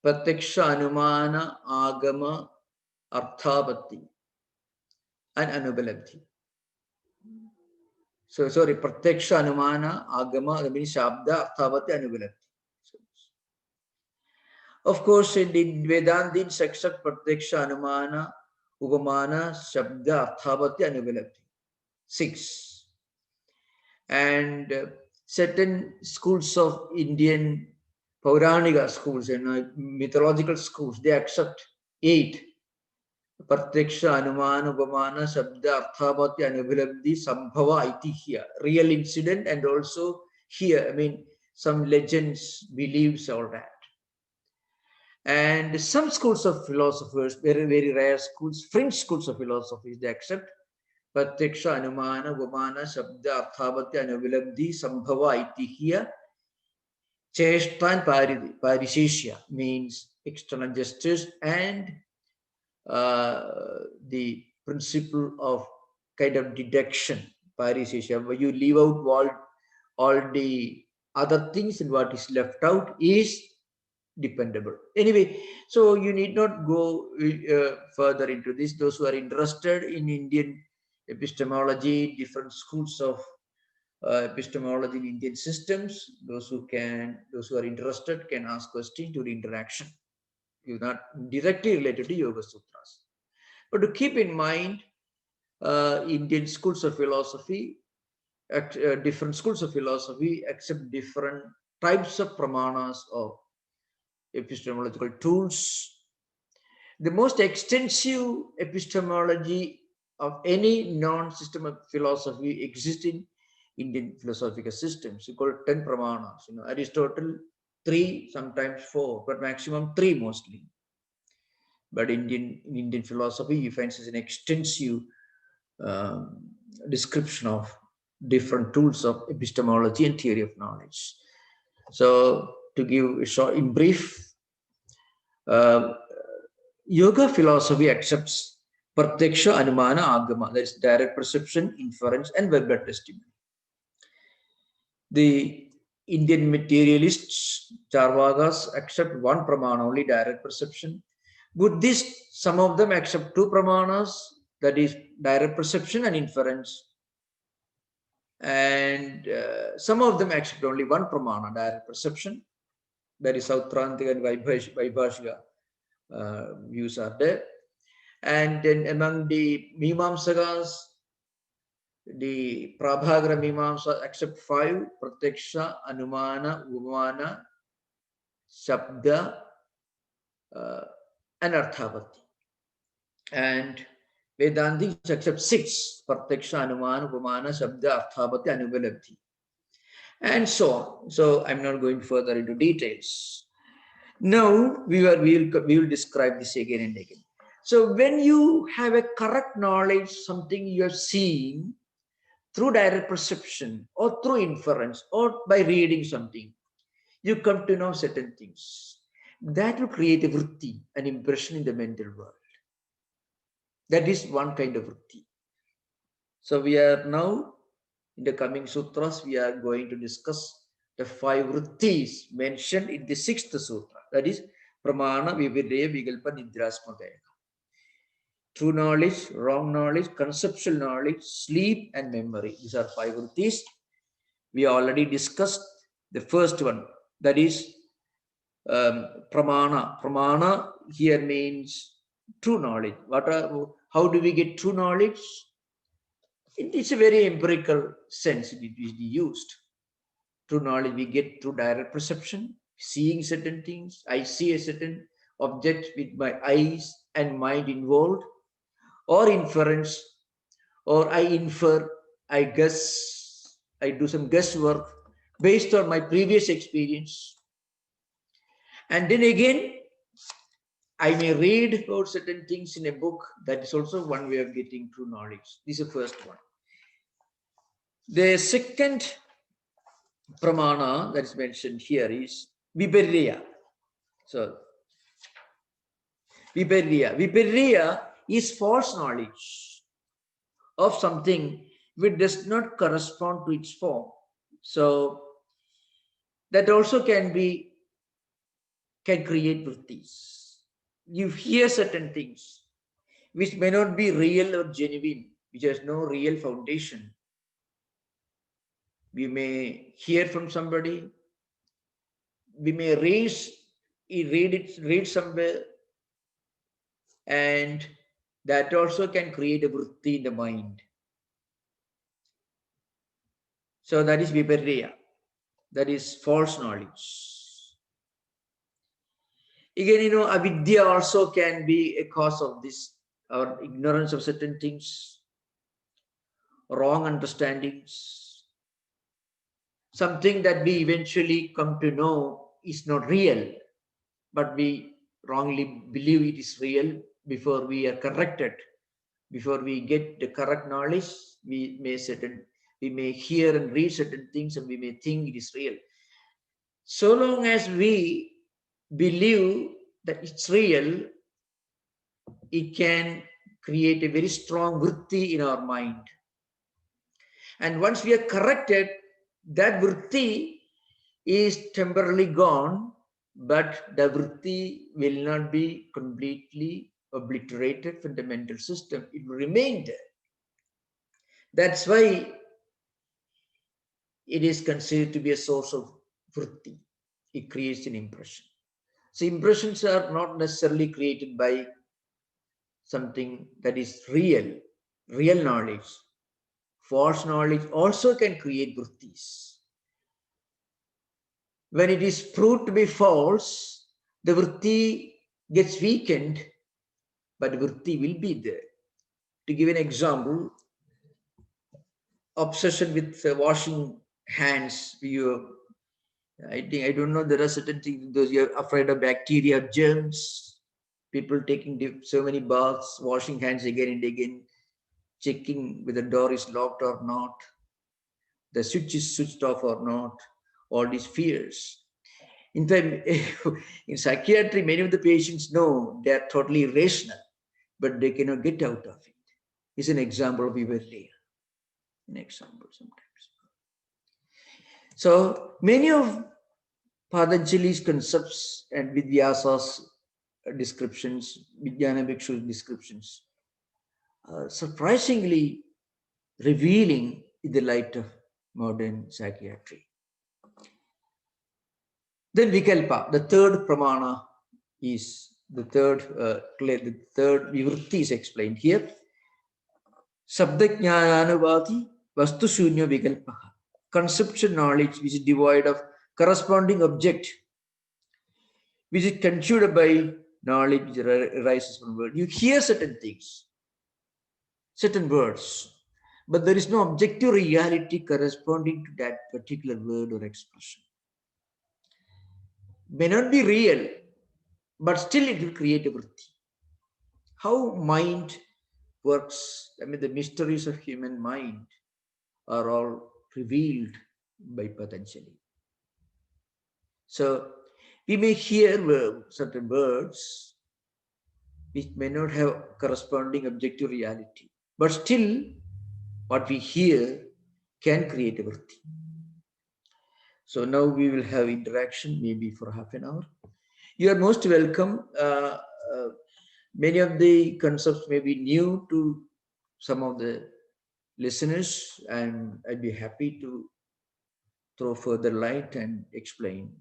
pratyaksha, anumana, agama, arthabhati, and anubhalabdhi. So sorry, pratyaksha, anumana, agama, that means shabda, arthabhati, anubhalabdhi. Of course, in the Vedantins accept pratyaksha, anumana, upamana, shabda, arthabhati, anubhalabdhi. 6. And certain schools of Indian Pauranika schools and mythological schools, they accept 8. Pratyaksha, Anumana, Upamana, Shabda, Arthabhati, Anubhalabdhi, Sambhava, Aitihya. Real incident and also here, I mean, some legends, beliefs, all that. And some schools of philosophers, very, very rare schools, French schools of philosophy, they accept Pratyaksha, Anumana, Upamana, Shabda, Arthabhati, Anubhalabdhi, Sambhava, Aitihya, Cheshta and Parisheshya means external gestures and the principle of kind of deduction, Parisheshya, where you leave out all the other things and what is left out is dependable. Anyway, so you need not go further into this. Those who are interested in Indian epistemology, different schools of epistemology in Indian systems, those who are interested can ask questions during interaction. You're not directly related to Yoga Sutras. But to keep in mind, Indian schools of philosophy, different schools of philosophy accept different types of pramanas or epistemological tools. The most extensive epistemology of any non-system of philosophy exists in Indian philosophical systems. We call it 10 pramanas. Aristotle 3, sometimes 4, but maximum 3 mostly. But in Indian philosophy, you find such an extensive description of different tools of epistemology and theory of knowledge. So, to give a short, in brief, yoga philosophy accepts pratyaksha, anumana, agama, that is direct perception, inference, and verbal testimony. The Indian materialists, Charvakas, accept one pramana, only direct perception. Buddhists, some of them accept two pramanas, that is direct perception and inference. And some of them accept only one pramana, direct perception. That is Sautrantika and Vaibhashika views are there. And then among the Mimamsakas, the Prabhagara Mimamsa accept 5, Pratyaksha, Anumana, Upamana, Shabda, and Arthavati. And Vedantis accept 6, Pratyaksha, Anumana, Upamana, Shabda, Arthavati, Anubhalabdhi. And so on. So I'm not going further into details. Now we will describe this again and again. So when you have a correct knowledge, something you have seen through direct perception or through inference or by reading something, you come to know certain things. That will create a vritti, an impression in the mental world. That is one kind of vritti. So we are now, in the coming sutras, we are going to discuss the 5 vrittis mentioned in the 6th sutra. That is Pramana, Vividaya, Vigalpa, Nidrasmadaya. True knowledge, wrong knowledge, conceptual knowledge, sleep, and memory. These are 5 vrittis. We already discussed the first one. That is Pramana. Pramana here means true knowledge. How do we get true knowledge? It's a very empirical sense it is used. True knowledge we get through direct perception, seeing certain things. I see a certain object with my eyes and mind involved, or inference, or I infer I guess, I do some guesswork based on my previous experience. And then again, I may read about certain things in a book. That is also one way of getting true knowledge. This is the first one. The second pramana that is mentioned here is viparya. So, viparya. Viparya is false knowledge of something which does not correspond to its form. So, that also can create vrittis. You hear certain things which may not be real or genuine, which has no real foundation. We may hear from somebody, we may read somewhere, and that also can create a vritti in the mind. So that is viparya, that is false knowledge. Again, avidya also can be a cause of this, our ignorance of certain things, wrong understandings, something that we eventually come to know is not real, but we wrongly believe it is real before we are corrected. Before we get the correct knowledge, we may hear and read certain things and we may think it is real. So long as we believe that it's real, it can create a very strong vritti in our mind. And once we are corrected, that vritti is temporarily gone, but the vritti will not be completely obliterated from the mental system. It will remain there. That's why it is considered to be a source of vritti. It creates an impression. So impressions are not necessarily created by something that is real knowledge. False knowledge also can create vrittis. When it is proved to be false, the vritti gets weakened, but the vritti will be there. To give an example, obsession with washing hands. I don't know, there are certain things, those you're afraid of bacteria, germs, people taking so many baths, washing hands again and again, checking whether the door is locked or not, the switch is switched off or not, all these fears. In fact, in psychiatry, many of the patients know they are totally irrational, but they cannot get out of it. It's an example of viparya. An example sometimes. So many of Patanjali's concepts and Vidyasa's descriptions, Vijnana Bhikshu's descriptions, are surprisingly revealing in the light of modern psychiatry. Then Vikalpa, the third pramana, is the third vivrutti is explained here. Sabdajnananuvadi vastu shunya vikalpa. Conceptual knowledge which is devoid of corresponding object, which is conjured by knowledge which arises from word. You hear certain things, certain words, but there is no objective reality corresponding to that particular word or expression. May not be real, but still it will create a vritti. How mind works, the mysteries of human mind are all revealed by Patanjali. So we may hear certain words which may not have corresponding objective reality, but still what we hear can create a vritti. So now we will have interaction maybe for half an hour. You are most welcome. Many of the concepts may be new to some of the listeners, and I'd be happy to throw further light and explain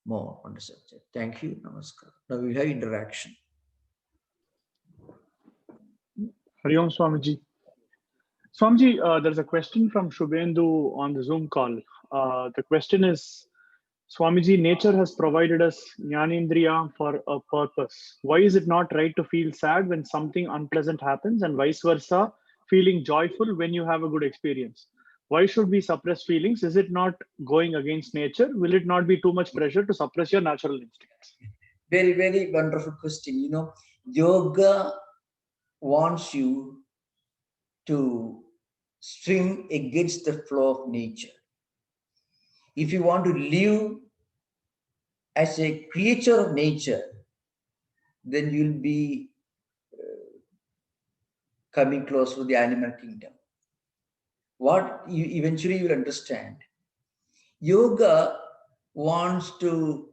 more on the subject. Thank you. Namaskar. Now we have interaction. Hari Om Swamiji. Swamiji, there's a question from Shubhendu on the Zoom call. The question is, Swamiji, nature has provided us Jnanendriya for a purpose. Why is it not right to feel sad when something unpleasant happens, and vice versa? feeling joyful when you have a good experience. Why should we suppress feelings? Is it not going against nature? Will it not be too much pressure to suppress your natural instincts? Very, very wonderful question. Yoga wants you to swim against the flow of nature. If you want to live as a creature of nature, then you'll be coming close to the animal kingdom. What you eventually will understand, yoga wants to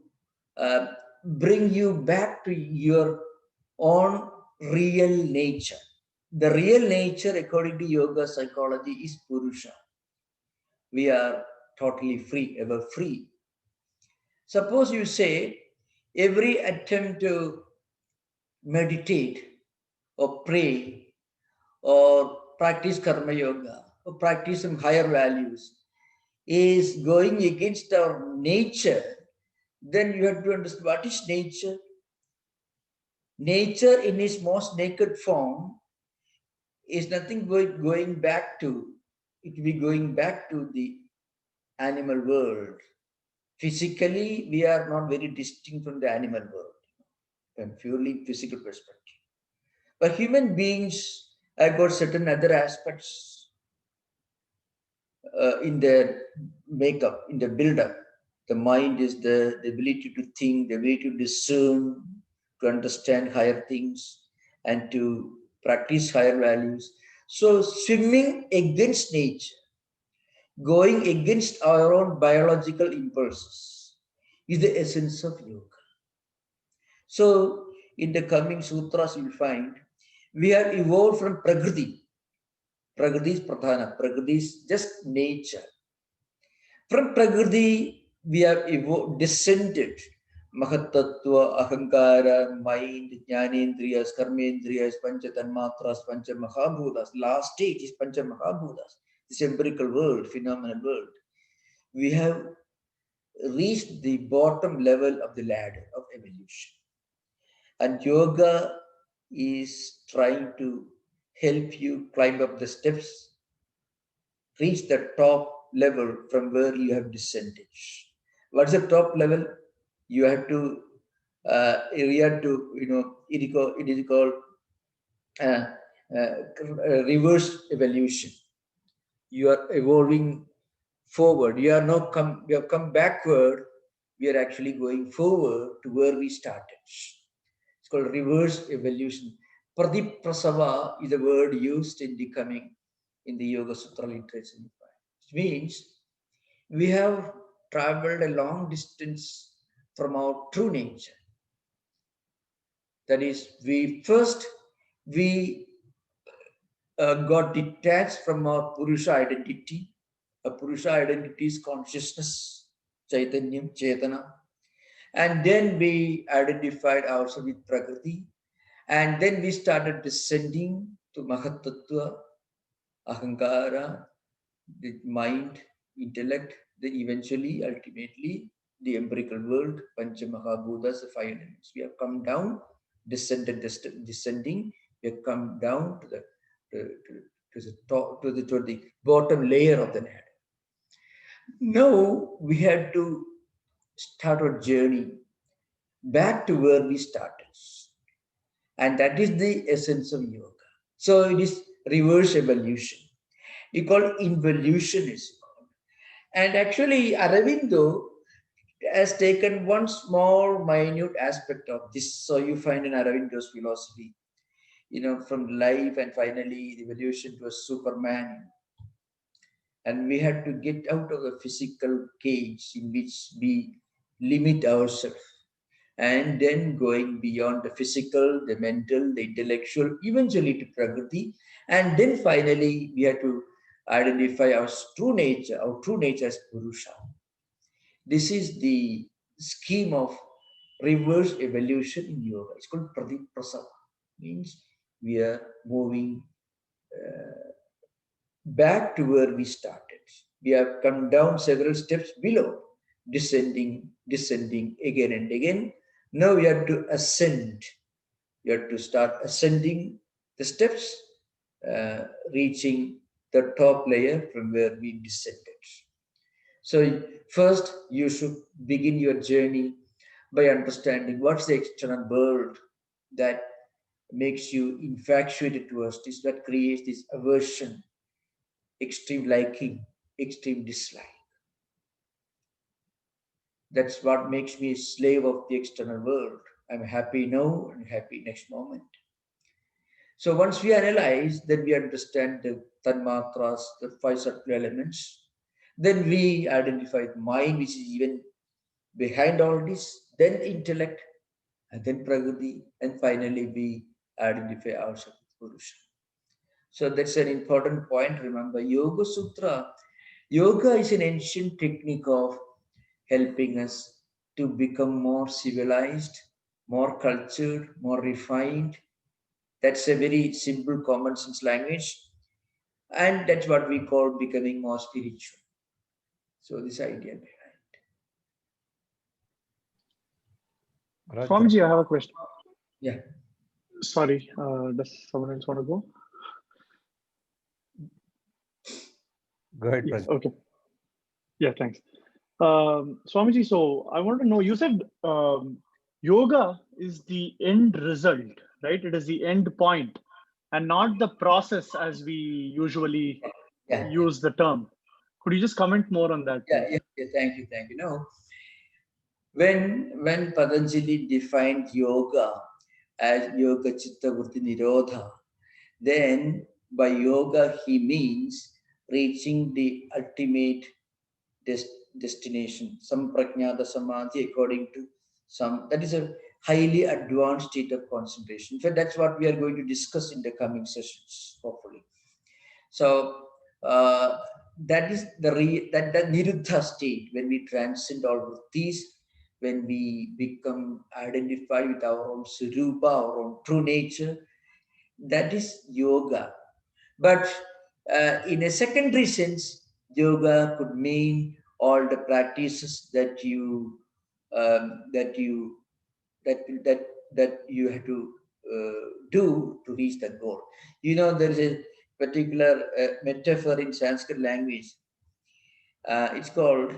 uh, bring you back to your own real nature. The real nature, according to yoga psychology, is Purusha. We are totally free, ever free. Suppose you say every attempt to meditate or pray or practice karma yoga or practice some higher values is going against our nature, then you have to understand what is nature. Nature in its most naked form is nothing but going back to, it will be going back to the animal world. Physically, we are not very distinct from the animal world from purely physical perspective. But human beings have got certain other aspects in their makeup, in their build-up. The mind is the ability to think, the ability to discern, to understand higher things, and to practice higher values. So, swimming against nature, going against our own biological impulses, is the essence of yoga. So, in the coming sutras, you'll find we have evolved from Prakriti. Prakriti is Pradhana, Prakriti is just nature. From Prakriti, we have descended. Mahatattva, Ahankara, mind, Jnanendriyas, Karmendriyas, Pancha Tanmatras, Pancha Mahabhutas. Last stage is Pancha Mahabhutas, this empirical world, phenomenal world. We have reached the bottom level of the ladder of evolution. And yoga is trying to help you climb up the steps, reach the top level from where you have descended. What's the top level? You have to, it is called uh, reverse evolution. You are evolving forward. We have come backward. We are actually going forward to where we started. It's called reverse evolution. Pradiprasava is the word used in the coming in the Yoga Sutra literature. It means we have traveled a long distance from our true nature. That is, we got detached from our Purusha identity. A Purusha identity is consciousness, Chaitanyam, Chetana. And then we identified ourselves with Prakriti. And then we started descending to Mahatattva, Ahankara, the mind, intellect, the eventually, ultimately, the empirical world, Pancha Mahabhutas, the five elements. We have come down, descending, we have come down to the top, to the bottom layer of the ladder. Now we have to start our journey back to where we started. And that is the essence of yoga. So it is reverse evolution. You call it involutionism. And actually, Aravindo has taken one small, minute aspect of this. So you find in Aravindo's philosophy, from life and finally the evolution to a Superman. And we had to get out of the physical cage in which we limit ourselves. And then going beyond the physical, the mental, the intellectual, eventually to Prakriti. And then finally, we had to identify our true nature as Purusha. This is the scheme of reverse evolution in yoga. It's called Pradiprasava. Means we are moving back to where we started. We have come down several steps below, descending again and again. Now we have to ascend. You have to start ascending the steps, reaching the top layer from where we descended. So first, you should begin your journey by understanding what's the external world that makes you infatuated towards this, that creates this aversion, extreme liking, extreme dislike. That's what makes me a slave of the external world. I'm happy now and happy next moment. So once we analyze, then we understand the tanmatras, the five subtle elements. Then we identify the mind, which is even behind all this, then intellect, and then prakriti, and finally we identify ourselves with Purusha. So that's an important point. Remember, Yoga Sutra. Yoga is an ancient technique of helping us to become more civilized, more cultured, more refined. That's a very simple common sense language. And that's what we call becoming more spiritual. So this idea behind. Raj, Swamiji, I have a question. Yeah. Sorry, does someone else want to go? go ahead, Yeah, Praj. okay. Yeah, thanks. Swamiji, so I want to know, you said yoga is the end result, right? It is the end point and not the process as we usually Yeah. use the term. Could you just comment more on that, Yeah, please? yeah, yeah, thank you, thank you. No, when Patanjali defined yoga as yoga chitta vritti nirodha, then by yoga he means reaching the ultimate destination, some prajnata samadhi, according to some, that is a highly advanced state of concentration. In fact, that's what we are going to discuss in the coming sessions, hopefully. So that is the niruddha state, when we transcend all of these, when we become identified with our own surupa, our own true nature. That is yoga. But in a secondary sense, yoga could mean all the practices that you um, that you that that that you have to do to reach that goal. You know, there is a particular metaphor in Sanskrit language. It's called,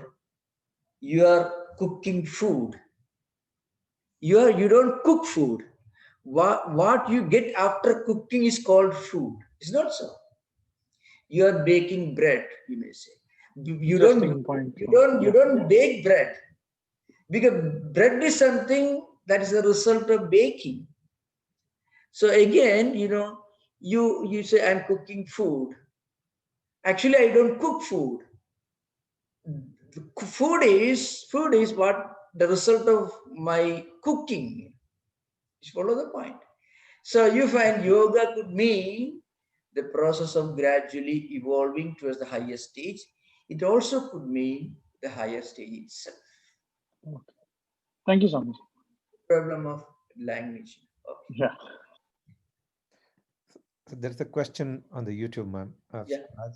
you are cooking food. You don't cook food. What you get after cooking is called food. It's not so. You are baking bread, you may say. You don't Interesting point. you don't you Yeah. don't bake bread, because bread is something that is a result of baking. So again, you say I'm cooking food. Actually, I don't cook food. Food is what the result of my cooking. You follow the point. So you find yoga could mean the process of gradually evolving towards the higher stage. It also could mean the higher stage itself. Okay. Thank you so much. Problem of language. Okay. Yeah. So there's a question on the YouTube, man. Yeah. Raj.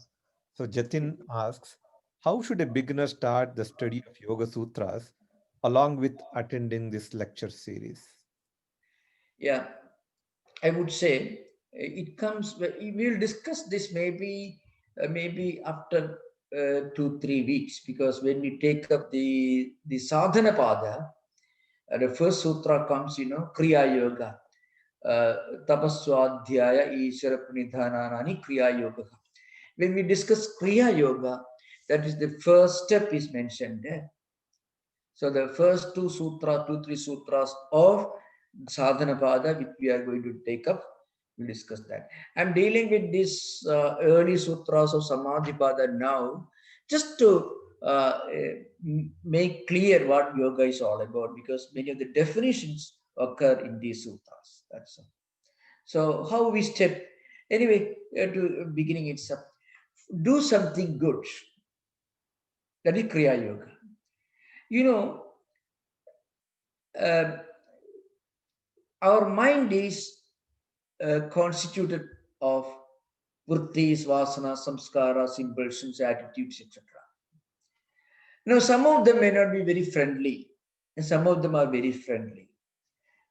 So Jatin asks, how should a beginner start the study of Yoga Sutras along with attending this lecture series? Yeah. I would say it comes. We'll discuss this maybe after 2-3 weeks, because when we take up the sadhana pada, the first sutra comes, kriya yoga, tapaswadhyaya ishara pranidhananani kriya yoga. When we discuss kriya yoga, that is the first step is mentioned there. So the first two, three sutras of sadhana pada, which we are going to take up, we'll discuss that. I'm dealing with these early sutras of samadhi pada now, just to make clear what yoga is all about, because many of the definitions occur in these sutras. That's all. So how we step, anyway, to beginning itself, do something good. That is kriya yoga. You know, uh, our mind is constituted of vrittis, vasanas, samskaras, impulsions, attitudes, etc. Now, some of them may not be very friendly, and some of them are very friendly.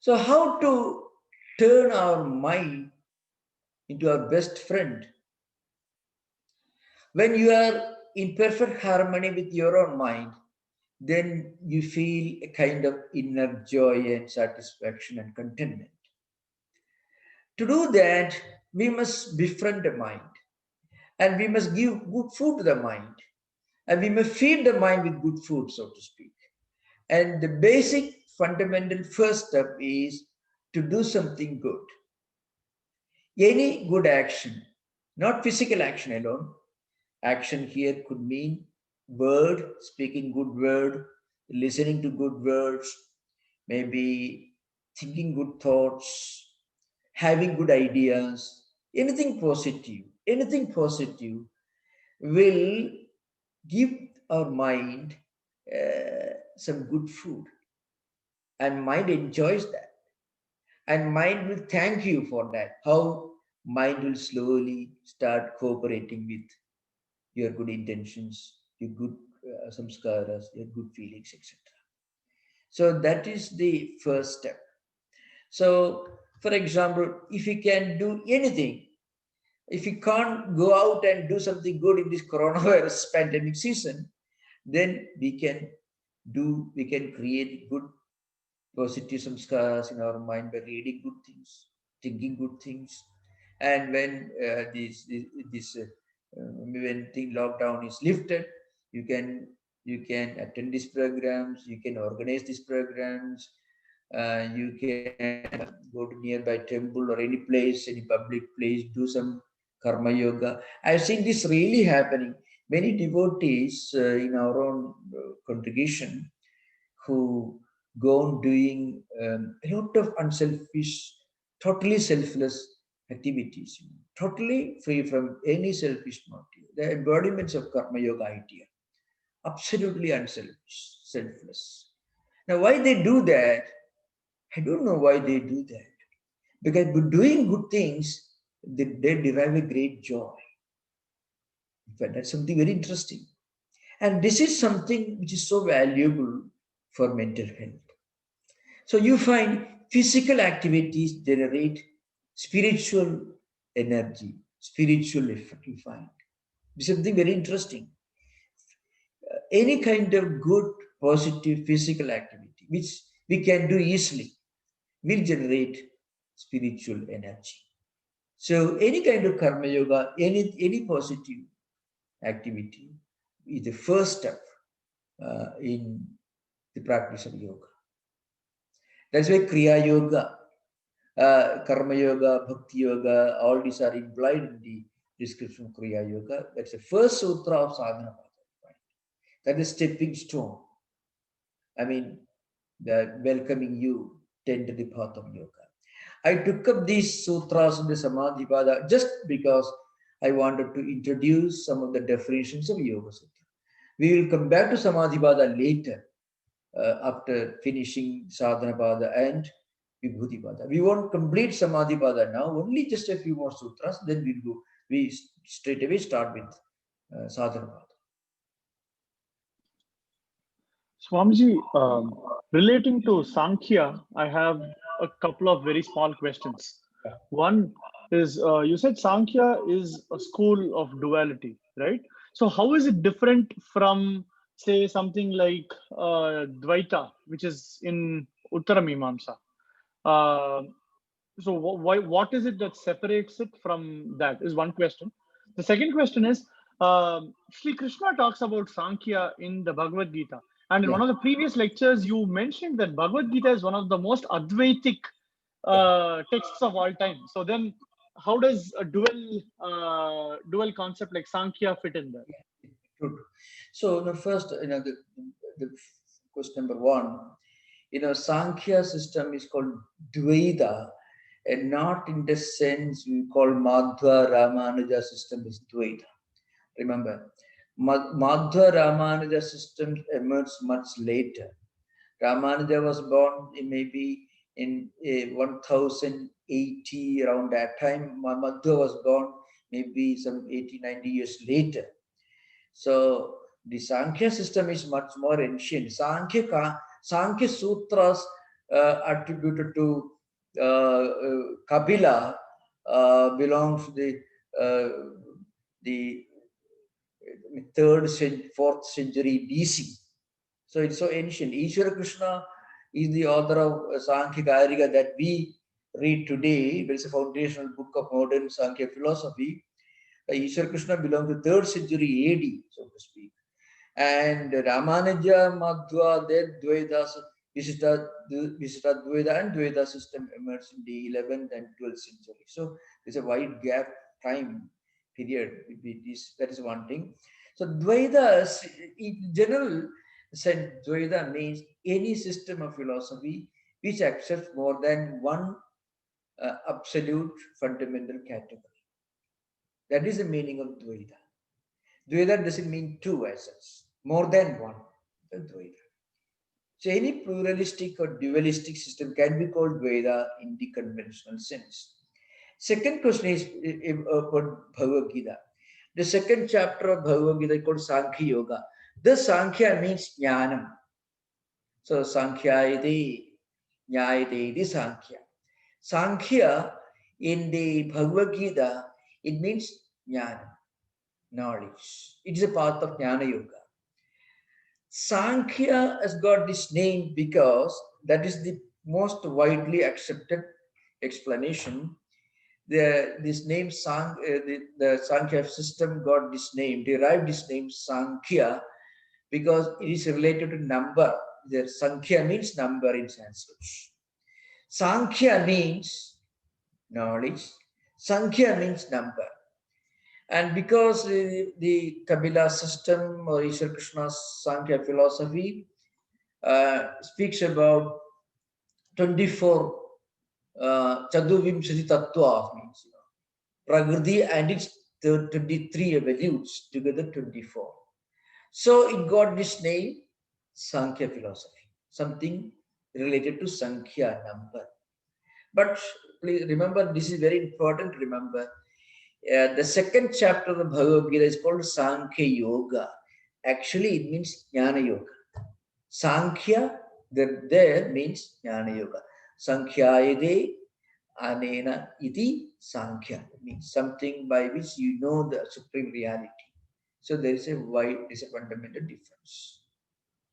So, how to turn our mind into our best friend. When you are in perfect harmony with your own mind, then you feel a kind of inner joy and satisfaction and contentment. To do that, we must befriend the mind, and we must give good food to the mind, and we must feed the mind with good food, so to speak. And the basic fundamental first step is to do something good. Any good action, not physical action alone. Action here could mean word, speaking good word, listening to good words, maybe thinking good thoughts, having good ideas, anything positive will give our mind some good food, and mind enjoys that, and mind will thank you for that. How? Mind will slowly start cooperating with your good intentions, your good samskaras, your good feelings, etc. So that is the first step. So, for example, if you can do anything, if you can't go out and do something good in this coronavirus pandemic season, then we can create good positive samskaras in our mind by reading good things, thinking good things. And when when thing lockdown is lifted, you can attend these programs, you can organize these programs, you can go to nearby temple or any place, any public place, do some karma yoga. I've seen this really happening. Many devotees in our own congregation who go on doing a lot of unselfish, totally selfless activities, totally free from any selfish motive. The embodiments of karma yoga idea, absolutely unselfish, selfless. Now, why they do that? I don't know why they do that. Because by doing good things, they derive a great joy. In fact, that's something very interesting. And this is something which is so valuable for mental health. So you find physical activities generate spiritual energy, spiritual effect. You find this is something very interesting. Any kind of good, positive physical activity, which we can do easily, will generate spiritual energy. So any kind of karma yoga, any positive activity is the first step in the practice of yoga. That's why Kriya Yoga, Karma Yoga, Bhakti Yoga, all these are implied in the description of Kriya Yoga. That's the first sutra of Sadhana Pada. That is stepping stone. I mean, the welcoming you tend the path of yoga. I took up these sutras in the Samadhi Pada just because I wanted to introduce some of the definitions of Yoga Sutra. We will come back to Samadhi Pada later after finishing Sadhana Pada and Vibhuti Pada. We won't complete Samadhi Pada now, only just a few more sutras, then we'll go. We straight away start with Sadhana Pada. Swamiji, relating to Sankhya, I have a couple of very small questions. One is, you said Sankhya is a school of duality, right? So how is it different from, say, something like Dvaita, which is in Uttaramimamsa? So what is it that separates it from that is one question. The second question is, Sri Krishna talks about Sankhya in the Bhagavad Gita. And in one of the previous lectures, you mentioned that Bhagavad Gita is one of the most Advaitic texts of all time. So then how does a dual concept like Sankhya fit in there? Good. So the first, the question number one, Sankhya system is called Dvaita, and not in the sense we call Madhva Ramanuja system is Dvaita. Remember, Madhva Ramanuja system emerged much later. Ramanuja was born maybe in 1080, around that time. Madhva was born maybe some 80, 90 years later. So the Sankhya system is much more ancient. Sankhya Sutras attributed to Kapila belongs to the third, fourth century BC. So it's so ancient. Ishwara Krishna is the author of Sankhya Karika that we read today. It's a foundational book of modern Sankhya philosophy. Ishwara Krishna belongs to third century AD, so to speak. And Ramanuja, Madhva, then Dvaidas, Visita Dvaita and Dvaita system emerged in the 11th and 12th century. So there's a wide gap time period. That is one thing. So Dvaitas, in general, said Dvaita means any system of philosophy which accepts more than one absolute fundamental category. That is the meaning of Dvaita. Dvaita doesn't mean two as such, more than one. Dvaita. So any pluralistic or dualistic system can be called Dvaita in the conventional sense. Second question is about Bhagavad Gita. The second chapter of Bhagavad Gita is called Sankhya Yoga. The Sankhya means Jnanam. So Sankhya iti, Nyayate iti Sankhya. Sankhya in the Bhagavad Gita, it means Jnana, knowledge. It is a part of Jnana Yoga. Sankhya has got this name because that is the most widely accepted explanation. This name the Sankhya system got this name, derived this name Sankhya because it is related to number. The Sankhya means number in Sanskrit. Sankhya means knowledge. Sankhya means number. And because the Kabila system or Ishwar Krishna's Sankhya philosophy speaks about 24 Chaduvimshati Tattva, means Prakriti and its 23 evolutes, together 24. So it got this name Sankhya philosophy, something related to Sankhya number. But please remember, this is very important to remember. The second chapter of the Bhagavad Gita is called Sankhya Yoga. Actually, it means Jnana Yoga. Sankhya, there means Jnana Yoga. Sankhya anena iti Sankhya. It means something by which you know the supreme reality. So there is a fundamental difference.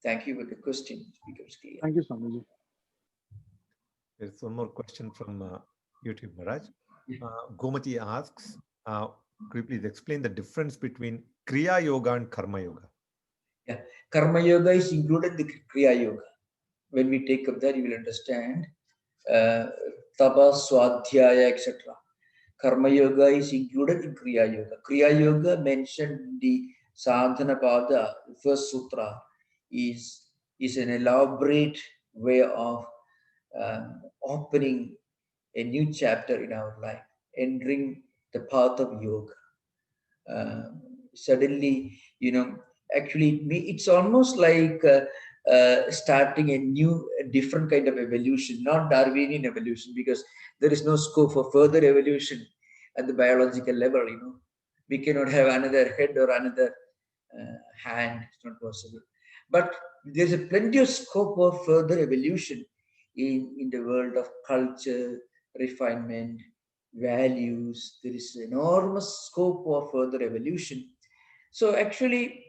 Thank you for the question. It becomes clear. Thank you, Swamiji. There's one more question from YouTube, Maharaj. Gomati asks, could you please explain the difference between Kriya Yoga and Karma Yoga? Yeah, Karma Yoga is included in the Kriya Yoga. When we take up that, you will understand Tapa, Swadhyaya, etc. Karma Yoga is included in Kriya Yoga. Kriya Yoga mentioned in the Sadhana Pada, the first sutra, is an elaborate way of opening a new chapter in our life, entering the path of yoga. Suddenly, actually, it's almost like starting a different kind of evolution, not Darwinian evolution, because there is no scope for further evolution at the biological level. We cannot have another head or another hand. It's not possible. But there's a plenty of scope for further evolution in the world of culture, refinement, values. There is enormous scope for further evolution. So actually,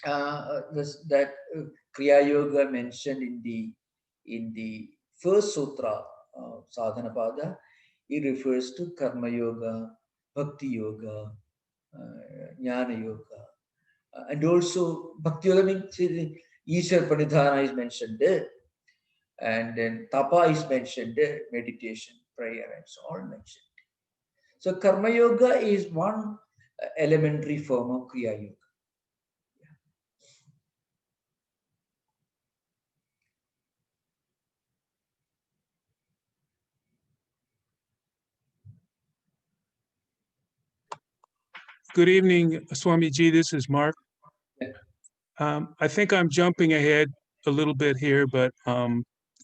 that Kriya Yoga mentioned in the first sutra, Sadhana Pada, it refers to Karma Yoga, Bhakti Yoga, Jnana Yoga, and also Bhakti Yoga means Ishwar Pranidhana is mentioned there, and then Tapa is mentioned there, meditation, prayer, and so on mentioned. So Karma Yoga is one elementary form of Kriya Yoga. Good evening, Swamiji. This is Mark. I think I'm jumping ahead a little bit here, but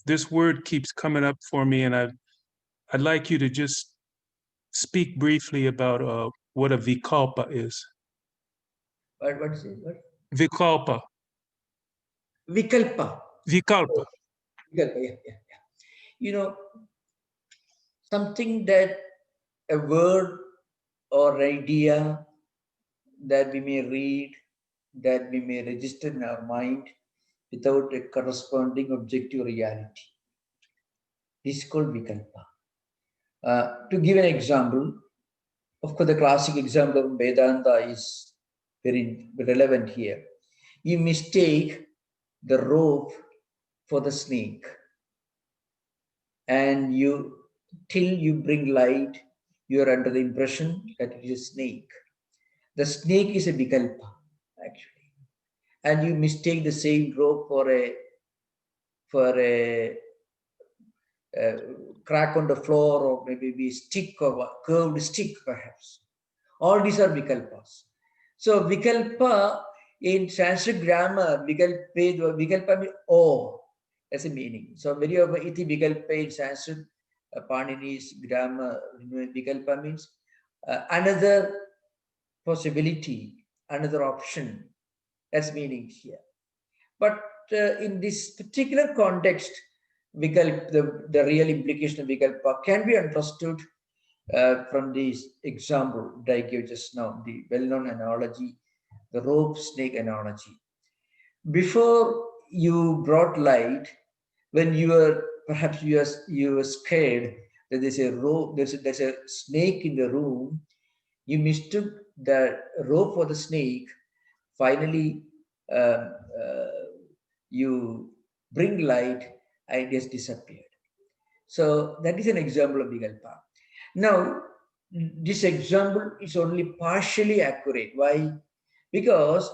this word keeps coming up for me, and I'd like you to just speak briefly about what a vikalpa is. What is it? What? Vikalpa. Vikalpa. Vikalpa. Vikalpa, yeah. Something that a word or idea that we may read, that we may register in our mind without a corresponding objective reality. This is called vikalpa. To give an example, of course, the classic example of Vedanta is very relevant here. You mistake the rope for the snake, and till you bring light, you are under the impression that it is a snake. The snake is a vikalpa, actually, and you mistake the same rope for a crack on the floor, or maybe a stick, or a curved stick, perhaps. All these are vikalpas. So vikalpa in Sanskrit grammar, vikalpa means or as a meaning. So many of iti vikalpa in Sanskrit, Panini's grammar, vikalpa means another possibility, another option. That's meaning here. But in this particular context, the real implication of vikalpa can be understood from this example that I gave just now, the well-known analogy, the rope snake analogy. Before you brought light, when you were perhaps you were scared that there's a rope, there's a snake in the room, you mistook the rope for the snake. Finally, you bring light, and it has disappeared. So that is an example of vikalpa. Now, this example is only partially accurate. Why? Because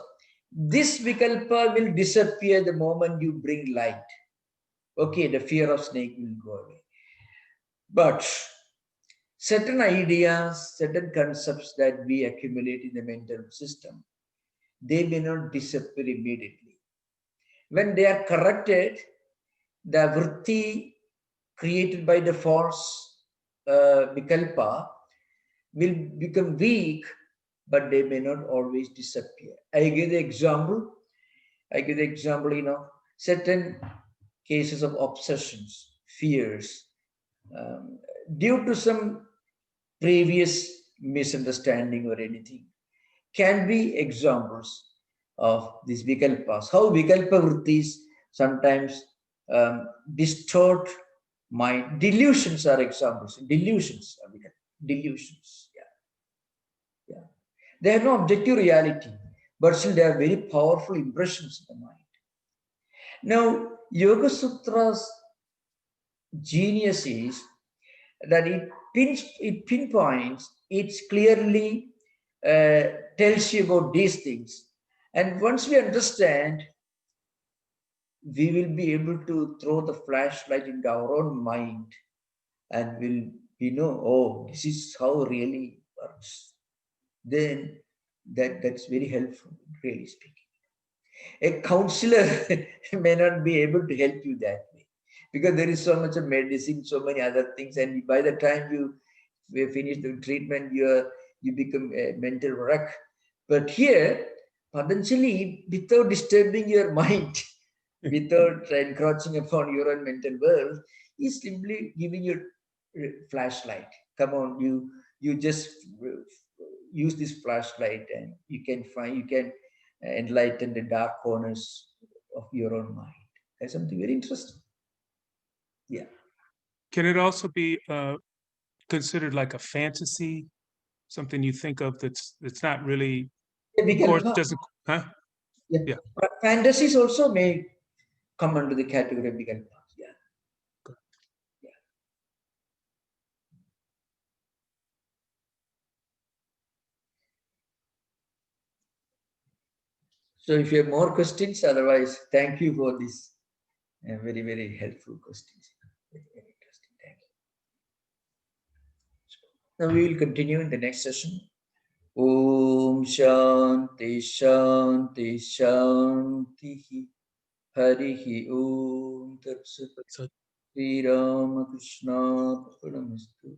this vikalpa will disappear the moment you bring light. Okay, the fear of snake will go away. But certain ideas, certain concepts that we accumulate in the mental system, they may not disappear immediately. When they are corrected, the vritti created by the false vikalpa will become weak, but they may not always disappear. I give the example, certain cases of obsessions, fears, due to some previous misunderstanding or anything, can be examples of these vikalpas. How vikalpa vrittis sometimes distort mind. Delusions are examples. Delusions are delusions. Yeah. They have no objective reality, but still they are very powerful impressions in the mind. Now, Yoga Sutra's genius is that it pinpoints, it clearly tells you about these things. And once we understand, we will be able to throw the flashlight into our own mind, and we know, oh, this is how really works. Then that's very helpful, really speaking. A counselor may not be able to help you that way, because there is so much of medicine, so many other things, and by the time you finish the treatment, you become a mental wreck. But here, Patanjali, without disturbing your mind, without encroaching upon your own mental world, is simply giving you a flashlight. Come on, you just use this flashlight, and you can enlighten the dark corners of your own mind. That's something very interesting. Yeah. Can it also be considered like a fantasy, something you think of that's not really, of course, doesn't, huh? Yeah. But fantasies also may come under the category of vikalpa. Yeah. Yeah. So if you have more questions, otherwise, thank you for this very, very helpful questions. Very, very interesting. Thank you. Now we will continue in the next session. Om Shanti Shanti Shanti Harihi Om Tat Sat Sri Ramakrishna Arpanamastu.